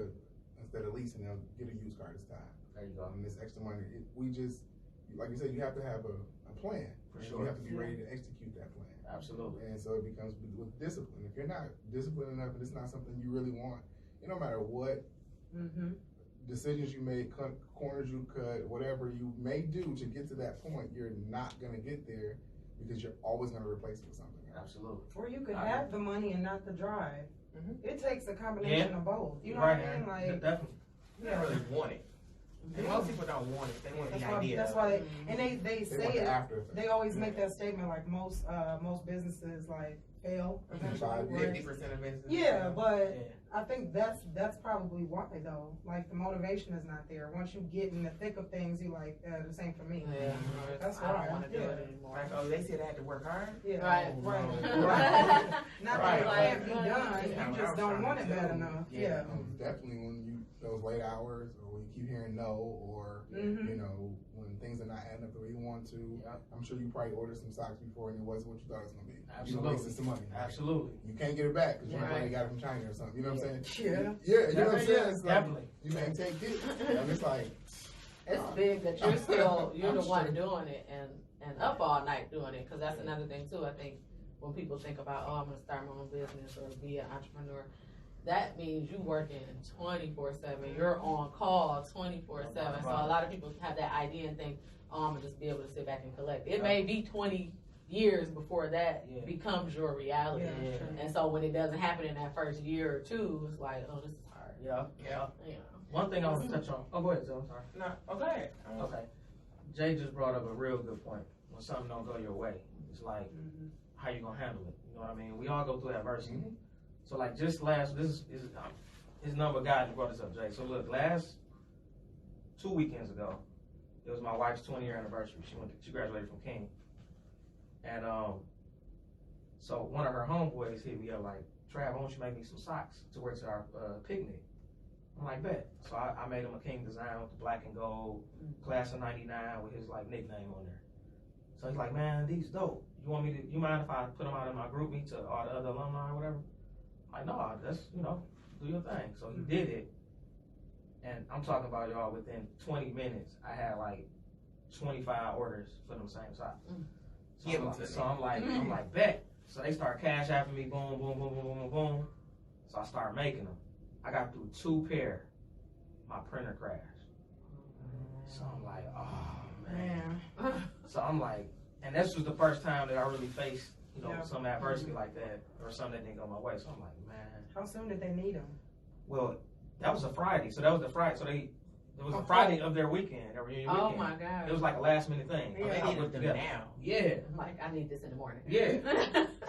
instead of leasing, they'll get a used car this time. There you go. And this extra money, we just, like you said, you have to have a plan. For and sure. You have to be ready to execute that plan. Absolutely. And so it becomes with discipline. If you're not disciplined enough and it's not something you really want, no matter what decisions you make, corners you cut, whatever you may do to get to that point, you're not going to get there because you're always going to replace it with something else. Absolutely. Or you could have the money and not the drive. It takes a combination of both. You know right, what I mean? Like, definitely. You don't really want it. And most people don't want it. They want the idea. That's why, and they say want it. the after effect. They always make that statement like most businesses like fail eventually. 50% of business. Yeah, but I think that's probably why though. Like the motivation is not there. Once you get in the thick of things, you like the same for me. Yeah, that's why I don't want to do it anymore. Like, oh, they said I had to work hard. Yeah, Right. right. Not that it Right. can't be done. Yeah, You just don't want it bad enough. Yeah. Definitely when those late hours or when you keep hearing no or, when things are not adding up the way you want to. Yep. I'm sure you probably ordered some socks before and it wasn't what you thought it was going to be. Absolutely. You wasted some money. Absolutely. You can't get it back because you Right. probably got it from China or something. You know what I'm saying? Yeah. Yeah, you know what I'm saying? It's like, Definitely. you can't take it. And it's like, It's big that you're the one doing it and up all night doing it, because that's another thing too. I think when people think about, I'm going to start my own business or be an entrepreneur, that means you working 24/7. You're on call 24/7. So a lot of people have that idea and think, I'm going to just be able to sit back and collect. It may be 20 years before that becomes your reality. Yeah. And so when it doesn't happen in that first year or two, it's like, this is hard. Yeah. You know. One thing I want to touch on. Oh, go ahead, Joe. I'm sorry. No, oh, go ahead. Okay. Jay just brought up a real good point. When something don't go your way, it's like, how you gonna handle it? You know what I mean? We all go through adversity. So like just this is his number guy that brought this up, Jay. So look, last 2 weekends ago, it was my wife's 20-year anniversary. She graduated from King, and so one of her homeboys hit me up like, Trav, why don't you make me some socks to wear to our picnic? I'm like, bet. So I made him a King design with the black and gold, class of '99 with his like nickname on there. So he's like, man, these dope. You mind if I put them out in my group meet to all the other alumni or whatever? I'm like, no, that's, do your thing. So he did it. And I'm talking about y'all within 20 minutes, I had like 25 orders for them same socks. So I'm like, bet. So they start cash apping me, boom, boom, boom, boom, boom, boom, boom. So I started making them. I got through 2 pair. My printer crashed. So I'm like, oh man. So I'm like, and this was the first time that I really faced, some adversity like that or something that didn't go my way. So I'm like, man. How soon did they need them? Well, that was a Friday. So that was the Friday. So it was a Friday of their weekend, their reunion weekend. Oh my God. It was like a last minute thing. They needed them now. Yeah. Like, I need this in the morning. Yeah.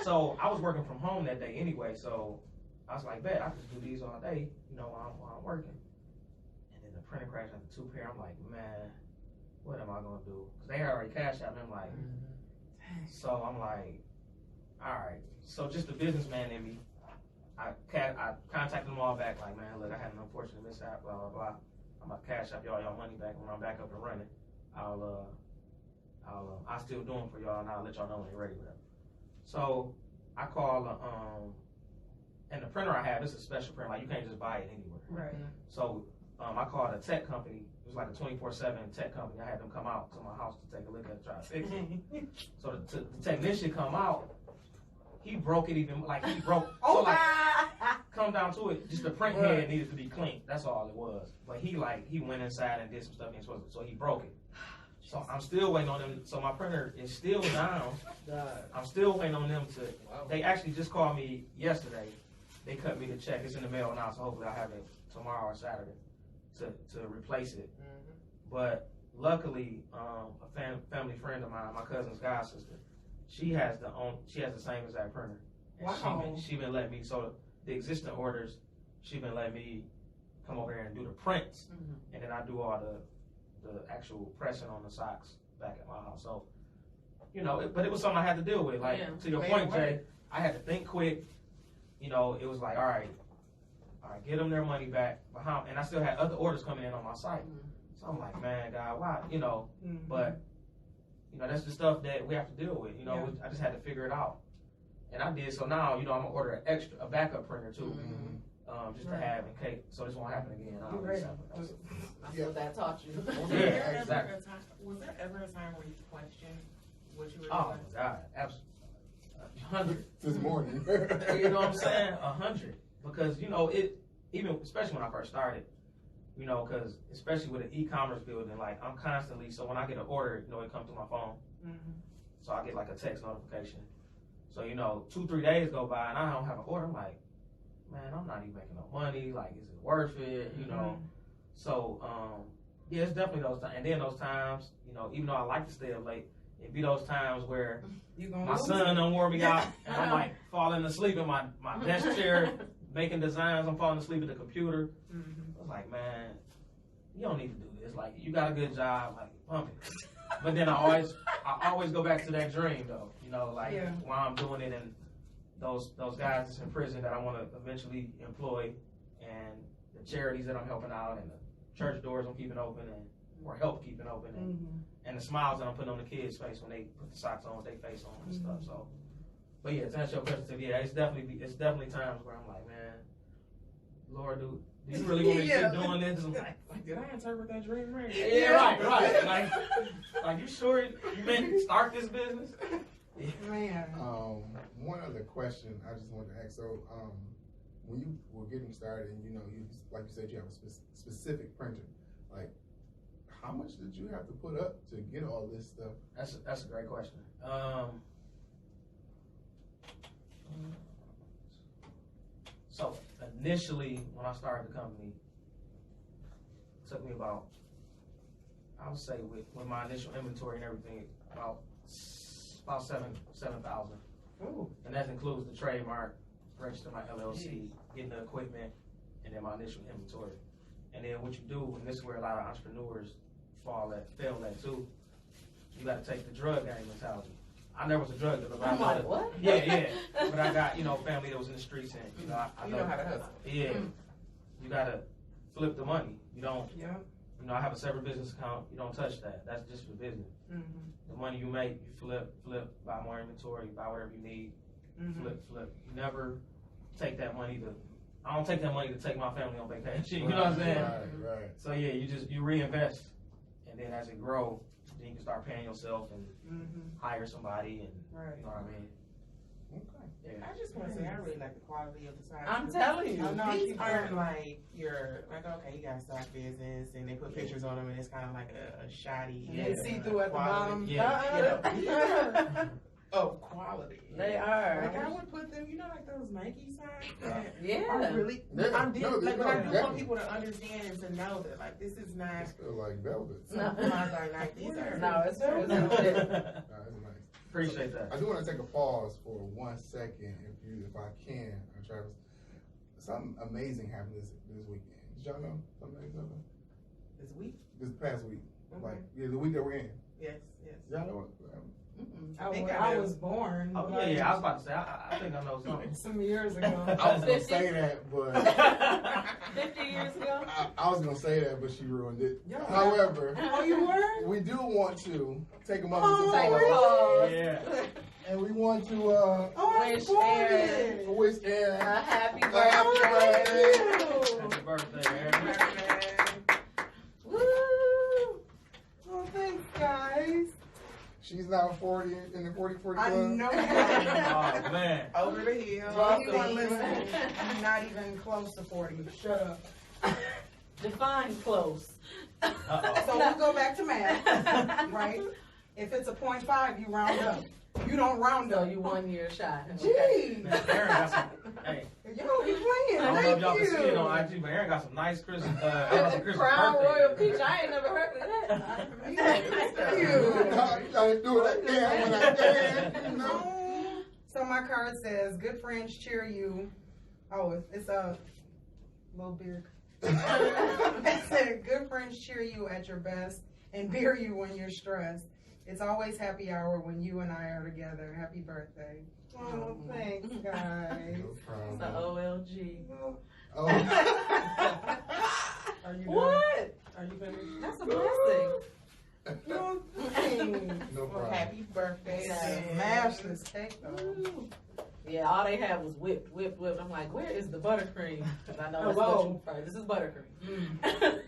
So I was working from home that day anyway. So I was like, bet I can do these all day, while I'm working. And then the printer crashed after 2 pair. I'm like, man, what am I gonna do? Cause they had already cashed out, and I'm like, so I'm like, all right. So just the businessman in me, I contacted them all back, like, man, look, I had an unfortunate mishap, blah blah blah. I'm gonna cash up y'all money back when I'm back up and running. I'll still do them for y'all, and I'll let y'all know when you're ready with them. So I call and the printer I have, it's a special printer, like you can't just buy it anywhere. Right. So I called a tech company. It was like a 24/7 tech company. I had them come out to my house to take a look at it, try to fix it. So the technician come out. He broke it even, like he broke. So like, come down to it, just the print head needed to be cleaned. That's all it was. But he went inside and did some stuff he was supposed to, so he broke it. So I'm still waiting on them. So my printer is still down. I'm still waiting on them to. They actually just called me yesterday. They cut me the check. It's in the mail now, so hopefully I'll have it tomorrow or Saturday to replace it. But luckily, a family friend of mine, my cousin's god sister, she has the same exact printer. And wow. She been letting me, so the existing orders, she been letting me come over here and do the prints, and then I do all the actual pressing on the socks back at my house. So, but it was something I had to deal with. Like, to your point, Jay, I had to think quick. It was like, all right, get them their money back. And I still had other orders coming in on my site. So I'm like, man, God, why? But, that's the stuff that we have to deal with. I just had to figure it out. And I did, so now, you know, I'm gonna order a backup printer too. Just to have in case, so this won't happen again. That's what that taught you. Yeah, exactly. Was there ever a time where you questioned what you were Oh doing? my God, absolutely. 100. This morning. You know what I'm saying? 100. Because, you know, even, especially when I first started, you know, because especially with an e-commerce building, like I'm constantly, so when I get an order, you know, it comes to my phone. So I get like a text notification. So, you know, 2-3 days go by and I don't have an order. I'm like, man, I'm not even making no money. Like, is it worth it? You know? So, yeah, it's definitely those times. And then those times, you know, even though I like to stay up late, it be those times where my son done wore me out and I'm like falling asleep in my desk chair, making designs. I'm falling asleep at the computer. I was like, man, you don't need to do this. Like, you got a good job, like, pump it. But then I always go back to that dream though, you know, like while I'm doing it, and those guys that's in prison that I want to eventually employ, and the charities that I'm helping out, and the church doors I'm keeping open, or help keeping open, and the smiles that I'm putting on the kids' face when they put the socks on with their face on and stuff. So, but yeah, to answer your question, yeah, it's definitely times where I'm like, man, Lord, do you really want me to keep doing this? I'm like, Did I interpret that dream right? Yeah, right. Like, you sure you meant to start this business? Man. One other question I just wanted to ask. So, when you were getting started, and you know, like you said, you have a specific printer. Like, how much did you have to put up to get all this stuff? That's a great question. So initially, when I started the company, it took me about, I would say, with my initial inventory and everything, about 7,000. And that includes the trademark, register my LLC, getting the equipment, and then my initial inventory. And then what you do, and this is where a lot of entrepreneurs fail at too, you got to take the drug game mentality. I never was a drug dealer. I'm like, what? Yeah. But I got, you know, family that was in the streets, and you know, I know how to hustle. Yeah. You gotta flip the money. You don't. You know, I have a separate business account. You don't touch that. That's just for business. The money you make, you flip, buy more inventory, buy whatever you need, flip. You never take that money to. I don't take that money to take my family on vacation. You know what I'm saying? Right. So yeah, you reinvest, and then as it grows, then you can start paying yourself and hire somebody, and you know what I mean. Okay. I just want to say I really like the quality of the sites. I'm telling you, These aren't like okay, you got a stock business and they put pictures on them and it's kind of like a shoddy. They see through at the bottom. Of quality. They are. Like I would put them, you know, like those Nike signs. Yeah. Are really. But I do want people to understand and to know that like this is not. It's feel like velvet. No, it's true. That's nice. Appreciate that. I do want to take a pause for 1 second, if I can, Travis. Something amazing happened this weekend. Did y'all know something happened? This week? This past week. Like, the week that we're in. Yes. Y'all know what? I was born. Oh, yeah, I was about to say, I think I know something. Some years ago. I was going to say that, but 50 years ago? I was going to say that, but she ruined it. Yeah. However, You were? we do want to take a moment to Take a pause. pause. Yeah. And we want to Wish Aaron wish Aaron a happy happy birthday. Happy birthday, Aaron. Woo! Oh, thanks, guys. She's now 40 in the 40 club. I know you Oh, man. Over the hill. I'm not even close to 40. Shut up. Define close. Uh-oh. So we'll go back to math, right? If it's a 0.5, you round up. You don't round So up. you 1 year shy. Gee. Man, Aaron got some, hey, You don't be playing. I don't know if Thank y'all can see it you. on IG, but Aaron got some nice Christmas, Crown birthday. Royal Peach. I ain't never heard of that. Thank you. You gotta do it like that when I dance, you know? So my card says, good friends cheer you. Oh, it's a little beard. It said, good friends cheer you at your best and beer you when you're stressed. It's always happy hour when you and I are together. Happy birthday. Oh, thanks, guys. No problem. It's a OLG. Oh. Are you done? What? Are you finished? That's a blessing. No, thanks. No problem. Happy birthday. Smash this cake, though. Yeah, all they had was whipped. I'm like, where is the buttercream? Because I know that's what you prefer. This is buttercream.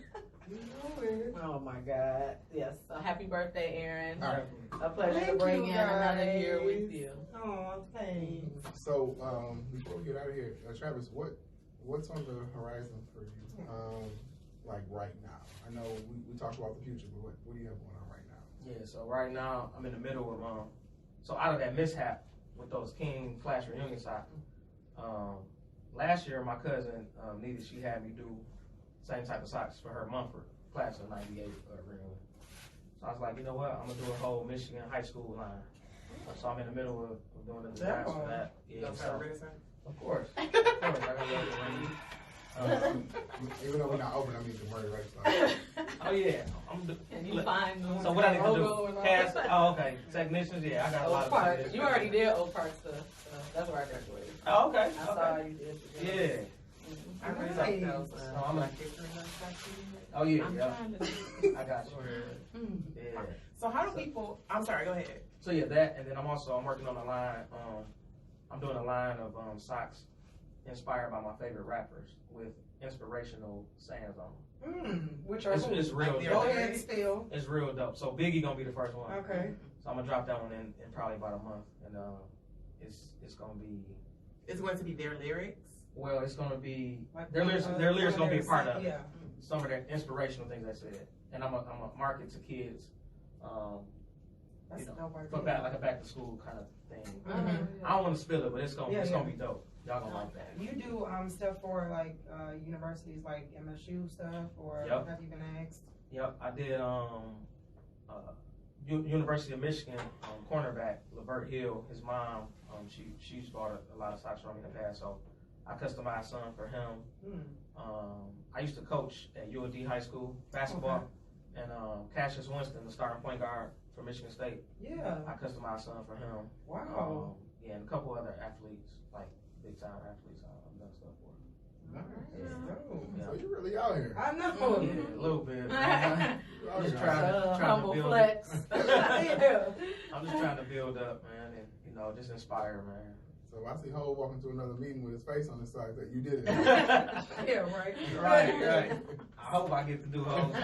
Oh my God. Yes. So happy birthday, Aaron. All right. A pleasure to bring in another year with you. Oh, thanks. So before we get out of here, Travis, what's on the horizon for you? Like right now? I know we talked about the future, but what do you have going on right now? Yeah, so right now I'm in the middle of so out of that mishap with those King Clash reunion socks, last year my cousin needed, she had me do same type of socks for her Mumford Class of '98 reunion. So I was like, you know what, I'm gonna do a whole Michigan high school line. So I'm in the middle of doing the designs for that. Yeah, so, of course, I gotta even though we're not open, I need the Murray Renaissance. Oh yeah, Can you find them? So what I need to do? Cast. Oh, okay. Technicians. Yeah, I got a lot Oak Park. of technicians. You already did Oak Park stuff. So that's where I graduated. Oh, okay. I saw you did. Yeah. I really like those. So I'm like, oh yeah, yeah. I got you. Yeah. So how do people? I'm sorry. Go ahead. So yeah, that, and then I'm working on a line. I'm doing a line of socks inspired by my favorite rappers with inspirational sayings on them. Which are It's real Like Go dope. ahead, spill. It's real dope. So Biggie gonna be the first one. Okay. So I'm gonna drop that one in probably about a month, and it's gonna be. It's going to be their lyrics. Well, it's gonna be Like, their lyrics gonna be a part of it. Yeah. Some of the inspirational things I said, and I'm a market to kids. That's You a know, dope idea. for like a back to school kind of thing. Mhm. I don't want to spill it, but it's gonna Yeah. be dope. Y'all gonna like that. You do stuff for like universities like MSU stuff, or Yep. have you been asked? Yep, I did. University of Michigan cornerback Lavert Hill. His mom, she's bought a lot of socks from me in the past, so I customized some for him. I used to coach at UOD High School basketball, and Cassius Winston, the starting point guard for Michigan State. Yeah. I customized some for him. Wow. Yeah, and a couple other athletes, like big time athletes, I've done stuff for. So you really out here. I know. Yeah, a little bit. I'm just trying to humble build flex. I'm just trying to build up, man, and just inspire, man. So I see Ho walking to another meeting with his face on his side that you did it. Yeah, right. Right. I hope I get to do Ho's.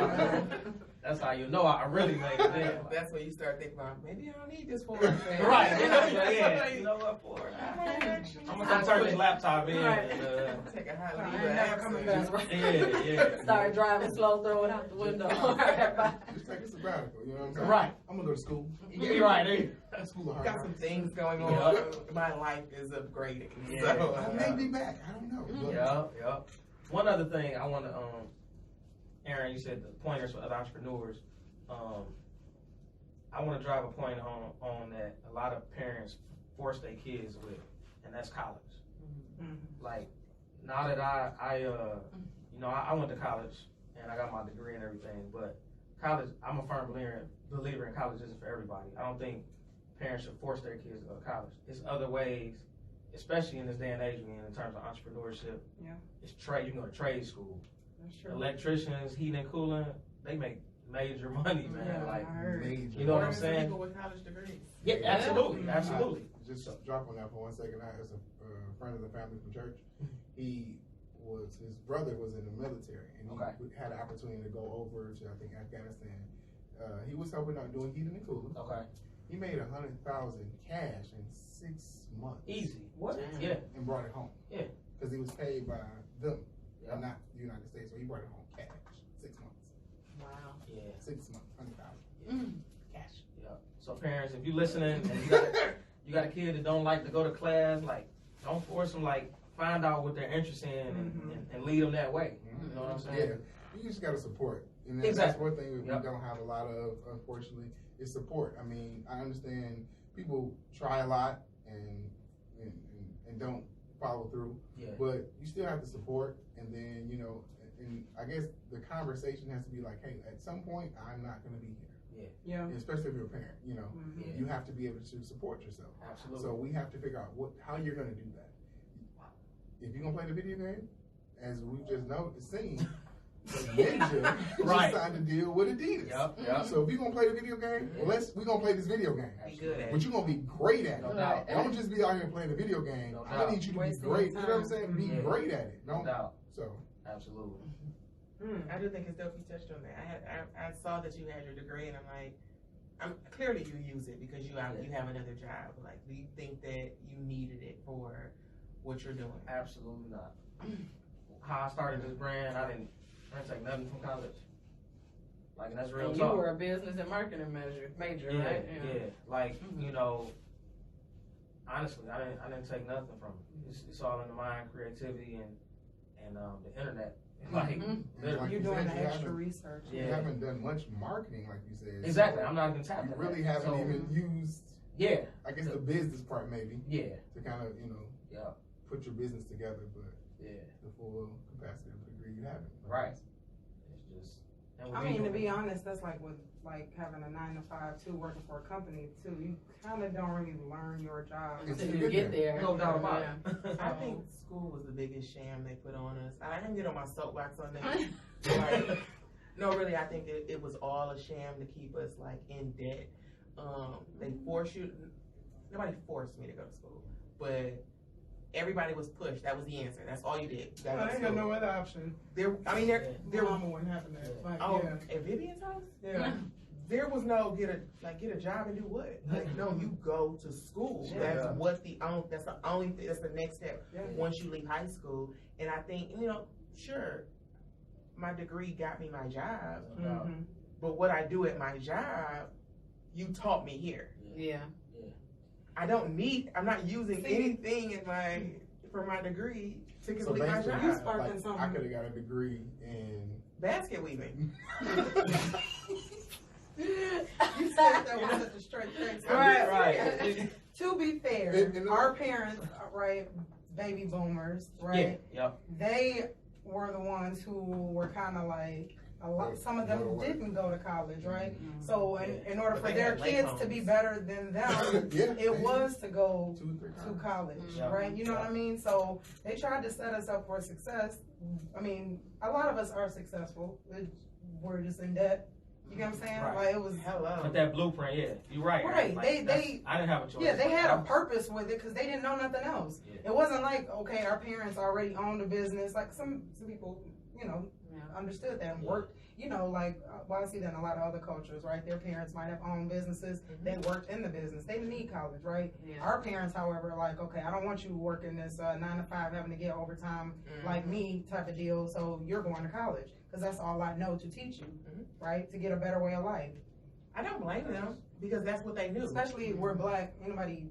That's how you know I really made it there. That's when you start thinking about maybe I don't need this for Right. Yeah. You know what for? I'm gonna come turn this laptop in. Right. And, take a hot I leave. ain't never coming back. yeah. Start driving slow, throw it out the window. Just take a sabbatical, you know what I'm saying? Right. I'm gonna go to school. You're right. School of hard Got some knocks. things going on. Yeah. My life is upgrading. Yeah. So, I may be back. I don't know. But Yeah. One other thing I want to, Aaron, you said the pointers for other entrepreneurs. I want to drive a point on that a lot of parents force their kids with, and that's college. Like, now that I went to college and I got my degree and everything, but college, I'm a firm believer in college isn't for everybody. I don't think parents should force their kids to go to college. It's other ways, especially in this day and age we're in terms of entrepreneurship. Yeah. It's trade. You can go to trade school. That's true. Electricians, heating and cooling, they make major money, man. Yeah, Like, I heard. major. you know what I'm Or some saying? People with college degrees. Yeah, absolutely. Just drop on that for 1 second. I have a friend of the family from church. His brother was in the military, and he had an opportunity to go over to, I think, Afghanistan. He was helping out doing heating and cooling. Okay. He made $100,000 cash in 6 months. Easy. What? Yeah. And brought it home. Yeah. Because he was paid by them, Yeah. not the United States. So he brought it home cash. 6 months. Wow. Yeah. 6 months, 100,000 cash. Yeah. So parents, if you listening and you got a kid that don't like to go to class, like, don't force them. Like, find out what they're interested in and lead them that way. You know what I'm saying? Yeah. You just got to support. And that's Exactly. one thing we don't have a lot of, unfortunately, is support. I mean, I understand people try a lot and don't follow through, but you still have to support. And then, and I guess the conversation has to be like, hey, at some point, I'm not going to be here. Yeah. Especially if you're a parent, you have to be able to support yourself. Absolutely. So we have to figure out how you're going to do that. If you're going to play the video game, as we've just seen, Ninja Right. just signed a deal with Adidas. Yep. So if you're gonna play the video game, well, we're gonna play this video game. Be good at But it. you're gonna be great at it. No doubt. Don't just be out here playing the video game. No I doubt. need you to Wasting be great. You your know what I'm time. saying? Be Yeah. great at it. No Don't. doubt. So Absolutely. I do think it's dope you touched on that. I saw that you had your degree, and I'm clearly you use it because you have another job. Like, do you think that you needed it for what you're doing? Absolutely not. How I started this brand, I didn't take nothing from college. Like, and that's real And talk. you were a business and marketing major, Yeah, right? yeah. Like, you know, honestly, I didn't take nothing from it. It's all in the mind, creativity, and the internet. Like, literally. Like You're you doing said, the you extra haven't- research. You Yeah. haven't done much marketing, like you said. Exactly. So I'm not even tapped. you really haven't even used, Yeah. I guess, the business part maybe Yeah. to kind of, Yeah. put your business together, but Yeah. the full capacity of the degree you haven't. Right. It's just. And with I me mean, to doing be it- honest, that's like with having a 9 to 5 too, working for a company too. You kind of don't really learn your job. Until you get there. No doubt about Yeah. it. I think school was the biggest sham they put on us. I didn't get on my soapbox on that. Like, no, really, I think it was all a sham to keep us like in debt. They force you. Nobody forced me to go to school, but everybody was pushed. That was the answer. That's all you did. You gotta go I to ain't got school. no other option. There, I mean, Their there. mama wouldn't have that. Like, Oh, yeah. at Vivian's house. Yeah. There was no get a job and do what? Like, no, you go to school. Yeah. That's that's the only thing. That's the next step Yeah. once you leave high school. And I think sure, my degree got me my job, Mhm. but what I do at my job, you taught me here. Yeah. I'm not using See? anything for my degree to So complete my basically, You job. sparking like, something. I could have got a degree in. Basket weaving. You said that was such a straight face. Right. To be fair, And- our parents, right, baby boomers, right? Yeah. Yep. They were the ones who were kind of like some of them didn't go to college, right? So in order But for they their had late kids to be homes. better than them, Yeah. it was to go 2-3 to times. college, Yeah. right? You know what I mean? So they tried to set us up for success. I mean, a lot of us are successful. We're just in debt. You get what I'm saying? Right. Like it was. Hello. But that blueprint, yeah, you're right. Right, Like, they- I didn't have a choice. Yeah, they had a purpose with it because they didn't know nothing else. Yeah. It wasn't like, okay, our parents already owned a business. Like some people, understood that and Yeah. worked, I see that in a lot of other cultures, right? Their parents might have owned businesses. They worked in the business. They didn't need college, right? Yeah. Our parents, however, are like, okay, I don't want you working this 9 to 5, having to get overtime like me type of deal. So you're going to college because that's all I know to teach you, right? To get a better way of life. I don't blame them because that's what they knew. Especially if we're black, anybody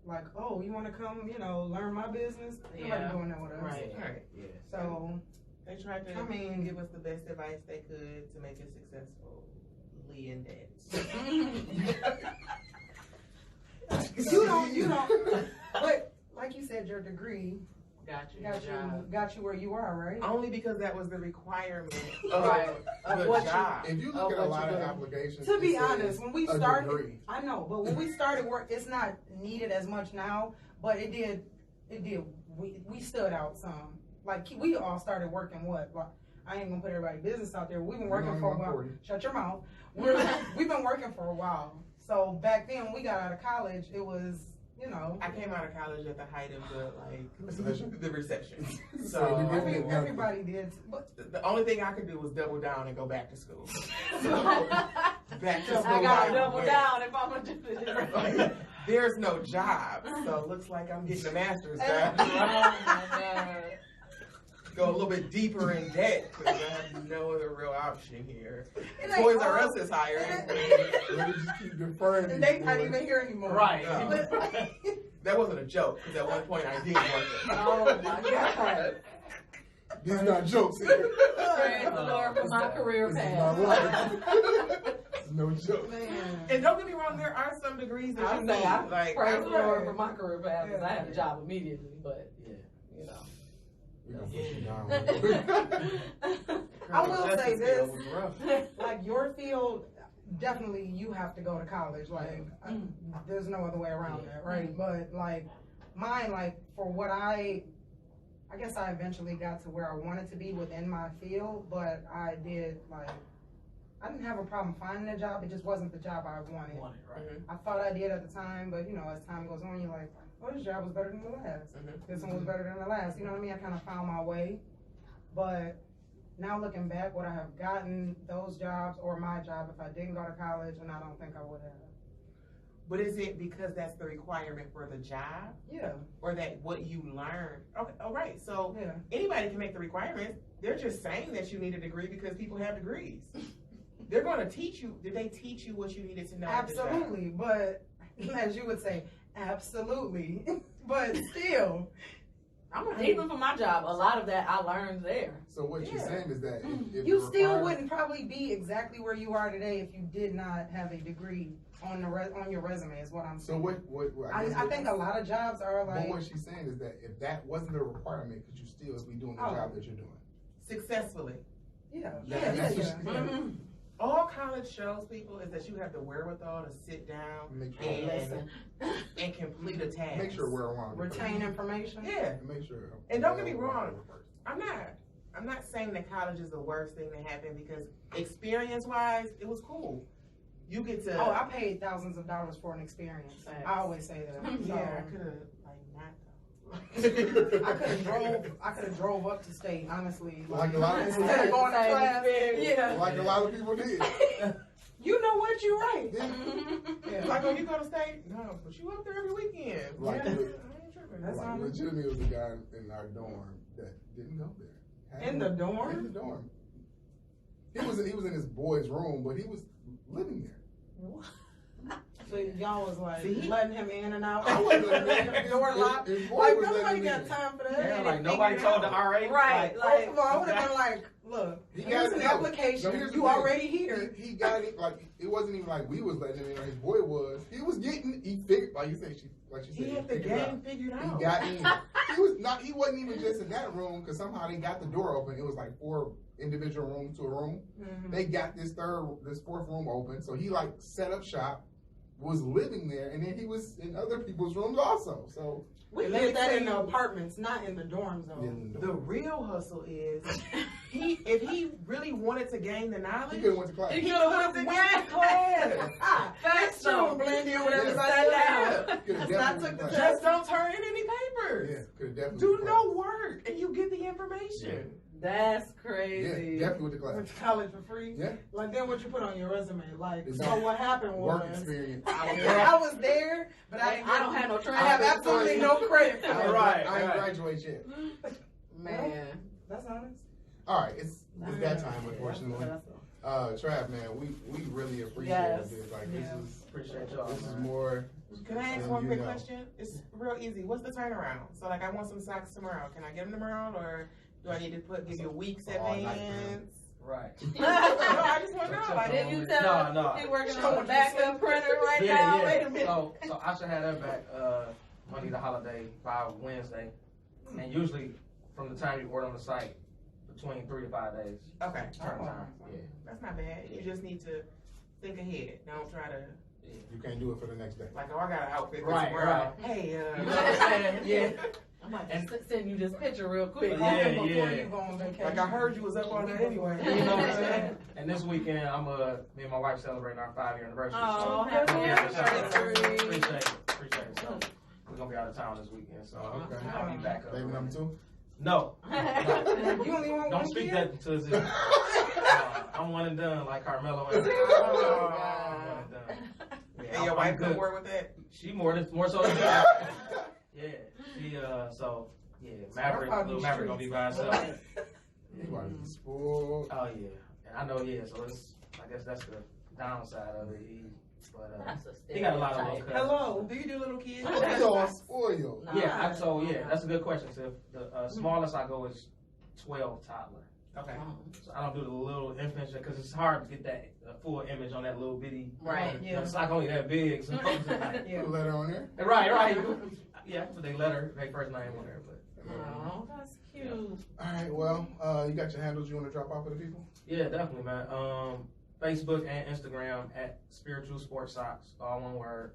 like, oh, you want to come, learn my business? Nobody Yeah. doing that with us. Right. Right. Yeah. So, They tried to I mean- give us the best advice they could to make us successful. Lee and Dad. you don't, but like you said, your degree got you where you are, right? Only because that was the requirement Right. of the what you- job. If you look Oh, at a what lot you of doing? applications, To be it says honest, when we a started, degree. I know, but when we started work, it's not needed as much now, but it did, we stood out some. Like, we all started working I ain't gonna put everybody's business out there. We've been working for a while. Shut your mouth. We've been working for a while. So back then, when we got out of college, it was, I came out of college at the height of Recession? the recession. So So you did- everybody did. But the only thing I could do was double down and go back to school. So back to school. I gotta I double went. down if I'm gonna do this. There's no job, so it looks like I'm getting a master's. Guys. Oh my God. Go a little bit deeper in debt because I have no other real option here. It ain't Toys R all- Us is hiring. Let me just keep deferring. and they these not boys. even here anymore. Right. No. That wasn't a joke because at one point I did work there. Oh my God. These are not jokes. Here. Praise the Lord for my career This is my path. life. It's no joke. Man. And don't get me wrong, there are some degrees that I you say need. I Like, praise the Lord right. for my career path because I had a job immediately, but We gonna push you down. I will say this. Was rough. Like your field, definitely you have to go to college. Like there's no other way around that, right? But like mine, like for what I I guess I eventually got to where I wanted to be within my field, but I didn't have a problem finding a job. It just wasn't the job I wanted. Right. I thought I did at the time, but as time goes on, you're like, oh, this job was better than the last. This one was better than the last. You know what I mean? I kind of found my way. But now looking back, would I have gotten those jobs or my job if I didn't go to college? And I don't think I would have. But is it because that's the requirement for the job? Yeah. Or that what you learned? Okay, all right. So Yeah. anybody can make the requirements. They're just saying that you need a degree because people have degrees. They're going to teach you. Did they teach you what you needed to know? Absolutely. But as you would say, absolutely. But still. Even for my job, a lot of that I learned there. So what you're saying is that if You still wouldn't probably be exactly where you are today if you did not have a degree on your resume. Is what I'm saying. So what I think a lot of jobs are But what she's saying is that if that wasn't a requirement, could you still be doing the job that you're doing Successfully. Yeah. All college shows people is that you have the wherewithal to sit down and complete a task. Make sure we're around. Retain information. Yeah. Make sure. And don't get me wrong, I'm not saying that college is the worst thing that happened because experience-wise, it was cool. You get to. Oh, I paid thousands of dollars for an experience. I always say that. Yeah, I could have I could have drove up to state, honestly. Like a lot of people Instead of did. going to class. Yeah. Like a lot of people did. You know what? You're right. Yeah. Like, oh, you go to state? No, but you up there every weekend. Like, I ain't tripping. That's like legitimately was a guy in our dorm that didn't go there. In the dorm? In the dorm. He was in his boy's room, but he was living there. What? So y'all was like letting him in and out. I wasn't letting him in. Door locked. His boy Like was nobody letting got him in. time for that. Yeah, like nobody told the RA. Right. First of all, I would have been like, look, here's an application. Here's the You thing. already here. He got it. Like it wasn't even like we was letting him in. Or his boy was. He was getting. He figured. Like you said. He had the game figured out. He got in. He wasn't even just in that room because somehow they got the door open. It was like 4 individual rooms to a room. Mm-hmm. They got this 4th room open. So he like set up shop, was living there, and then he was in other people's rooms also. So we did that in the apartments, not in the dorms though. The real hustle is if he really wanted to gain the knowledge, he could have went to class. He could have went to class. That's true. Blend in with everybody else. Just don't turn in any papers. Yeah, could have definitely. Do no work, and you get the information. That's crazy. Yeah, definitely went to class. Went to college for free. Yeah. Like then what you put on your resume? Like Exactly. so what happened was Work experience. I was there, but I don't have no training. I have absolutely no credit for it. I ain't graduate yet. Man. That's honest. All right, it's that time, unfortunately. Trav, man, we really appreciate this. Like this is Appreciate y'all. This is more. Can I ask one quick question? It's real easy. What's the turnaround? So like I want some socks tomorrow. Can I get them tomorrow or do I need to give you a week's advance? Right. No, I just want to know. Like, Did you tell No. he working on the backup printer right now? Wait a minute. So I should have that back Monday the holiday by Wednesday. And usually from the time you order on the site, between 3 to 5 days. Okay. Turn time. Yeah. That's not bad. You just need to think ahead. Don't try to. You can't do it for the next day. Like, oh, I got an outfit for Right, tomorrow. right. Hey, You know what I'm saying? Yeah. I might just send you this picture real quick. Yeah. Before you go on vacation. Like I heard you was up on that anyway. You know what I'm saying? And this weekend, me and my wife celebrating our 5-year anniversary. Oh, so, happy anniversary. anniversary. Appreciate it. So we're gonna be out of town this weekend. So Okay. I'll be back up. Baby number 2? No. You only want Don't one speak kid? that until it's I'm one and done like Carmelo. Oh, I'm one and done. And your wife good work with that? She more so than me. Yeah. She Maverick, little Maverick gonna be by herself. You are spoiled. Oh yeah. And I know, so I guess that's the downside of it. He got a lot of little cousins. Hello, do you do little kids? You all spoiled. Yeah, that's a good question. So the smallest I go is 12 toddler. Okay. So I don't do the little infant because it's hard to get that full image on that little bitty. Right. Yeah. It's like only that big. So it's like, Yeah. Put a letter on there. right. Yeah, but they letter, their first name on there. But Oh, that's cute. All right. Well, you got your handles you want to drop off for the people? yeah, definitely, man. Facebook and Instagram at Spiritual Sports Socks, all one word,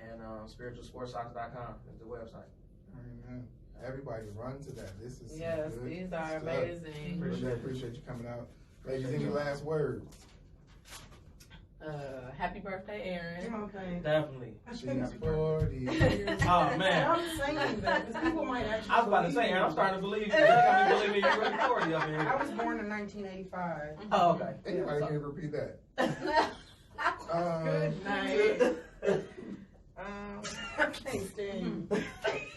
and spiritualsportsocks.com is the website. All right, man. everybody run to that. This is Yes, some good these are stuff. amazing. Really appreciate you coming out. Ladies, any last words? Happy birthday, Aaron. Okay. Definitely. She's 40. Oh man. I'm saying that because people might actually. I was about to say, Aaron, I'm starting to believe you. They got me believing you're really 40 up in here. I was born in 1985. Oh, okay. Anybody can repeat that? Good night. I can't stand you.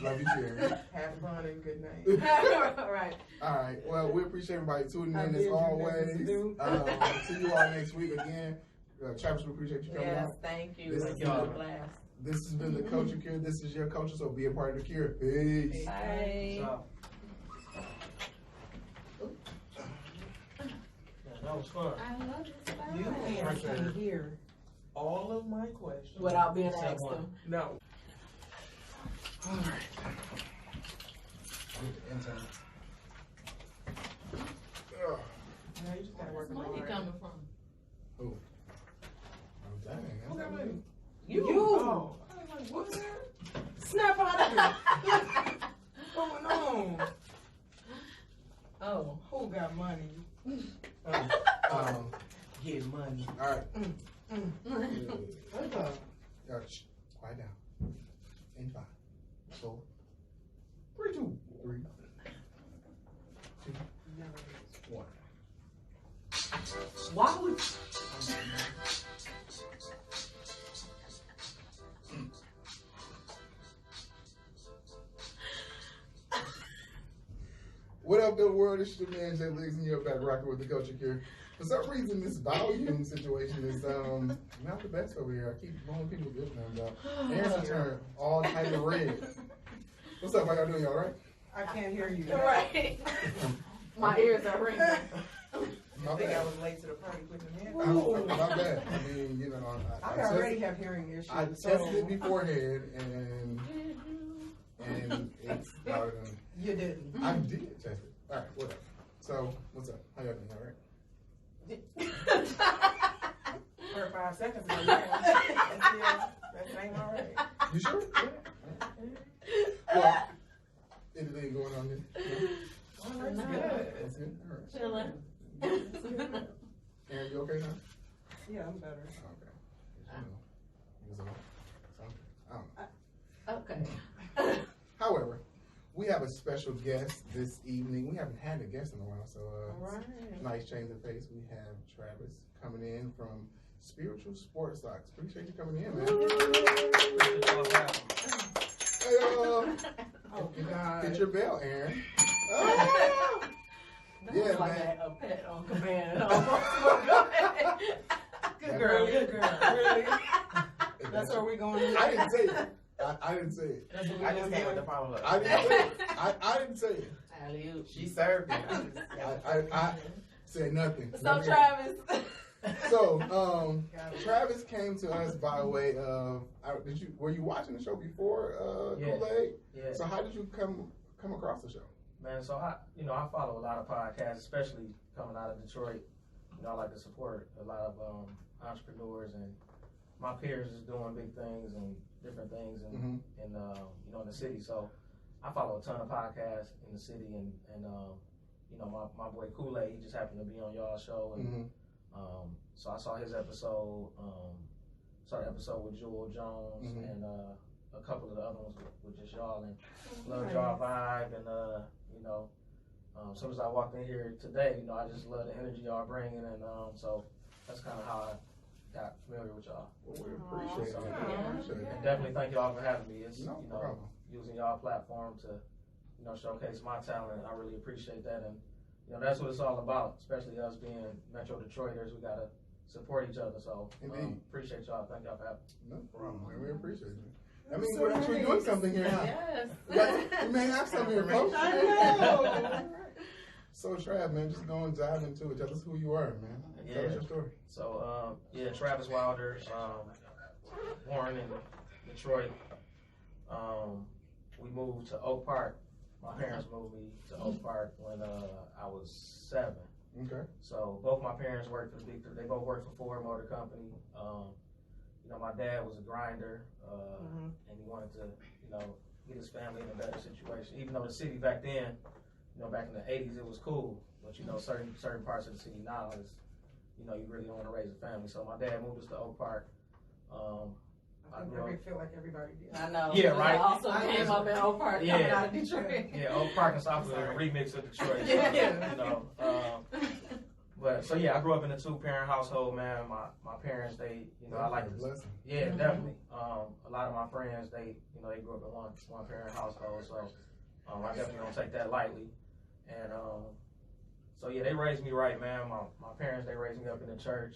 Love you, Sherry. Have fun and good night. Right. All right. Well, we appreciate everybody tuning I in did as you always. business to do. See you all next week again. Travis, we appreciate you coming Yes, out. thank you. This It's is been a y'all. blast. This has been the Culture Cure. This is your culture, so be a part of the cure. Peace. Bye. So, that was fun. I love this. You I can't answered hear. all of my questions. Without being Except asked one. them. No. All right. Intern. Ugh. No, you just gotta work Where's on money it. coming from? Oh, dang. Who got money? You. Oh. I was like, what's that? Snap out of here. What's going on? Oh. Who got money? Get money. All right. What's up? Shh. Quiet down. In 5, 4, 3, 2, 3, 2, 1. Why would What up, good world? It's your man Jay Liggs, and you're back rocking with the Culture Cure. For some reason, this volume situation is not the best over here. I keep blowing people good numbers out. Aaron's turned all type of red. What's up? How y'all doing? Y'all right? I can't hear you. right? My ears are ringing. My I think I bad. was late to the party putting them in. My bad. I mean, you know, I already have hearing issues. I tested it beforehand, and it's louder than You didn't. I did test it. All right, whatever. So, what's up? How y'all doing? All right? For 5 seconds ago, yeah. That ain't all right. You sure? Well, anything going on there? Oh, that's No. good. That's good. All right. Chilling. Aaron, you okay now? Yeah, I'm better. Okay. You know, I don't know. Okay. However, we have a special guest this evening. We haven't had a guest in a while, so nice change of pace. We have Travis coming in from Spiritual Sports Socks. Appreciate you coming in, man. Hey, Oh, God. hit your bell, Aaron. That Yeah, was like man. a pet on command. Almost. Go ahead. Good girl, good girl. Really? That's where we going. I didn't say it. I didn't say it. That's what we I just gonna came with do? the follow up. I didn't say it. I didn't say it. Alley-oop. She served it. I said nothing. So Nothing. Travis. So, Travis came to us by way of. Were you watching the show before Yeah. Kool-Aid? Yeah. So how did you come across the show? Man, so I follow a lot of podcasts, especially coming out of Detroit. You know, I like to support a lot of entrepreneurs, and my peers is doing big things and different things in the city. So I follow a ton of podcasts in the city, and my boy Kool-Aid, he just happened to be on y'all's show, and so I saw his episode. Saw the episode with Jewel Jones and a couple of the other ones with just y'all, and love y'all vibe, and as soon as I walked in here today, I just love the energy y'all bringing, and so that's kind of how I got familiar with y'all. Well, we appreciate it. Yeah. We appreciate it. And definitely thank y'all for having me. It's No problem. using y'all platform to showcase my talent. I really appreciate that, and that's what it's all about. Especially us being Metro Detroiters, we gotta support each other. So Indeed. appreciate y'all. Thank y'all for having me. No problem. Man. We appreciate you. That means we're actually doing something here now. Yes. We may have something here, folks. I know. So, Trav, man, just go and dive into it. Tell us who you are, man. Tell us your story. So Travis Wilder, born in Detroit. We moved to Oak Park. My parents moved me to Oak Park when I was 7. Okay. So both my parents worked for they both worked for Ford Motor Company. My dad was a grinder, and he wanted to, get his family in a better situation. Even though the city back then, back in the 80s, it was cool. But, certain parts of the city now is, you really don't want to raise a family. So my dad moved us to Oak Park. I feel like everybody did. I know. Yeah, right. I also came up in Oak Park coming out of Detroit. Yeah, Oak Park and Southfield are a remix of Detroit. But so I grew up in a 2-parent household, man. My parents, they, I like to, definitely. A lot of my friends, they grew up in one parent household, so I definitely don't take that lightly. And so they raised me right, man. My parents, they raised me up in the church.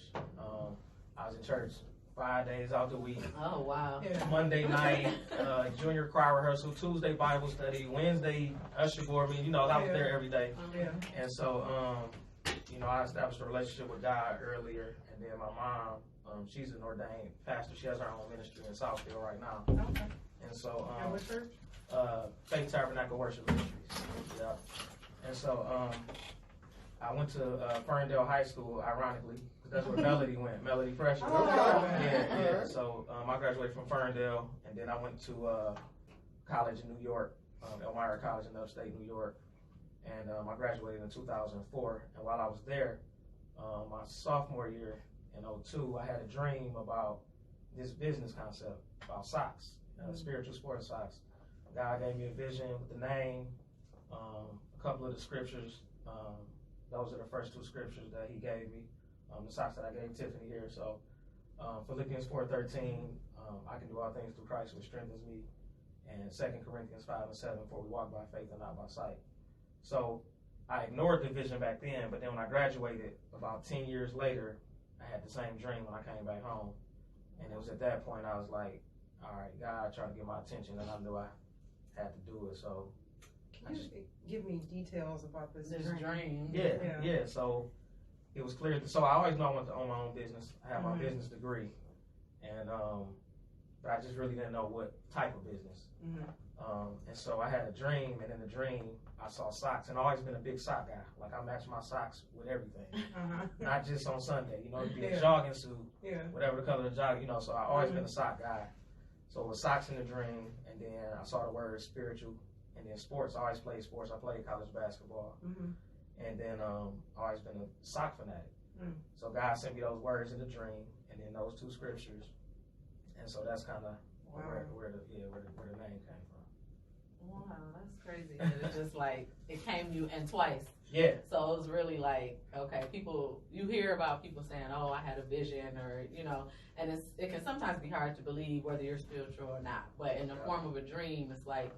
I was in church 5 days out the week. Oh, wow. Monday night, junior choir rehearsal, Tuesday Bible study, Wednesday usher board meeting. I was there every day. And so, I established a relationship with God earlier. And then my mom, she's an ordained pastor. She has her own ministry in Southfield right now. Okay. And so, what church? Faith Tabernacle Worship Ministries. Yeah. And so, I went to Ferndale High School, ironically, because that's where Melody went, Melody Freshman. Yeah. So I graduated from Ferndale, and then I went to college in New York, Elmira College in upstate New York, and I graduated in 2004. And while I was there, my sophomore year in 2002, I had a dream about this business concept, about socks, spiritual sports socks. God gave me a vision with the name, a couple of the scriptures. Those are the first 2 scriptures that he gave me. The socks that I gave Tiffany here. So Philippians 4:13, I can do all things through Christ which strengthens me. And 2 Corinthians 5:7, for we walk by faith and not by sight. So I ignored the vision back then, but then when I graduated about 10 years later, I had the same dream when I came back home. And it was at that point I was like, all right, God tried to get my attention, and I knew I had to do it. So can you give me details about this dream? Yeah. So it was clear. So I always know I wanted to own my own business. I have my business degree, and but I just really didn't know what type of business. And so I had a dream, and in the dream I saw socks, and I've always been a big sock guy. Like I match my socks with everything, not just on Sunday. It'd be a jogging suit, whatever the color of the jog. So I've always been a sock guy. So it was socks in the dream, and then I saw the word spiritual. And then sports, I always played sports. I played college basketball. And then I've always been a sock fanatic. So God sent me those words in the dream, and then those 2 scriptures. And so that's kind of where the name came from. Wow, that's crazy. It's just like, it came to you and twice. Yeah. So it was really like, okay, you hear about people saying, oh, I had a vision, or, and it can sometimes be hard to believe whether you're spiritual or not. But in the form of a dream, it's like,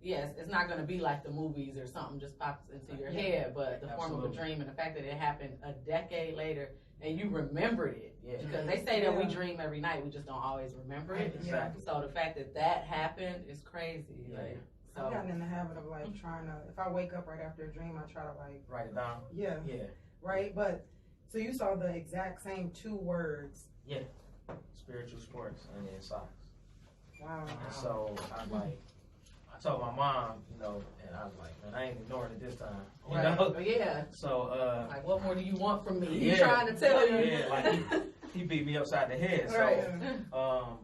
yes, it's not going to be like the movies or something just pops into your head, but the form of a dream, and the fact that it happened a decade later and you remembered it. Because they say that we dream every night, we just don't always remember it. Exactly. So the fact that happened is crazy. I've gotten in the habit of trying to, if I wake up right after a dream, I try to write it down. Yeah. Right? But, so you saw the exact same 2 words. Yeah. Spiritual sports and then socks. Wow. And so I told my mom, and I was like, man, I ain't ignoring it this time. Yeah. So, like, what more do you want from me? He's trying to tell you. Yeah, like he beat me upside the head. So,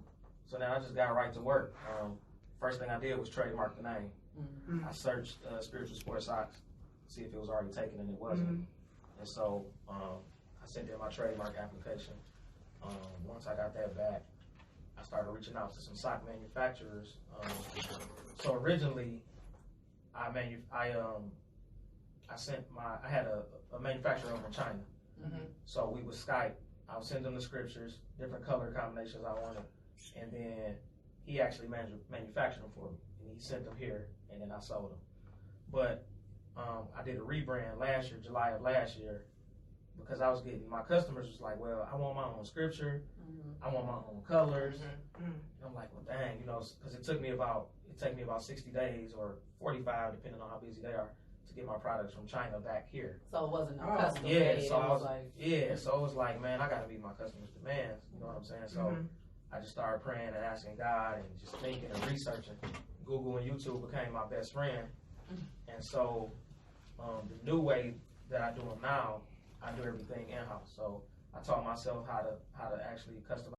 so now I just got right to work. First thing I did was trademark the name. I searched spiritual sports socks, see if it was already taken, and it wasn't. And so I sent in my trademark application. Once I got that back, I started reaching out to some sock manufacturers. So originally, I had a manufacturer over in China. So we would Skype. I would send them the scriptures, different color combinations I wanted, and then he actually manufactured them for me, and he sent them here, and then I sold them. But I did a rebrand last year, July of last year, because I was getting, my customers was like, well, I want my own scripture, I want my own colors. And I'm like, well, dang, because it took me about 60 days or 45, depending on how busy they are, to get my products from China back here. So it wasn't no custom Yeah, made. so it was like, man, I got to meet my customers' demands. You know what I'm saying? So I just started praying and asking God and just thinking and researching. Google and YouTube became my best friend. And so the new way that I do them now, I do everything in-house. So I taught myself how to actually customize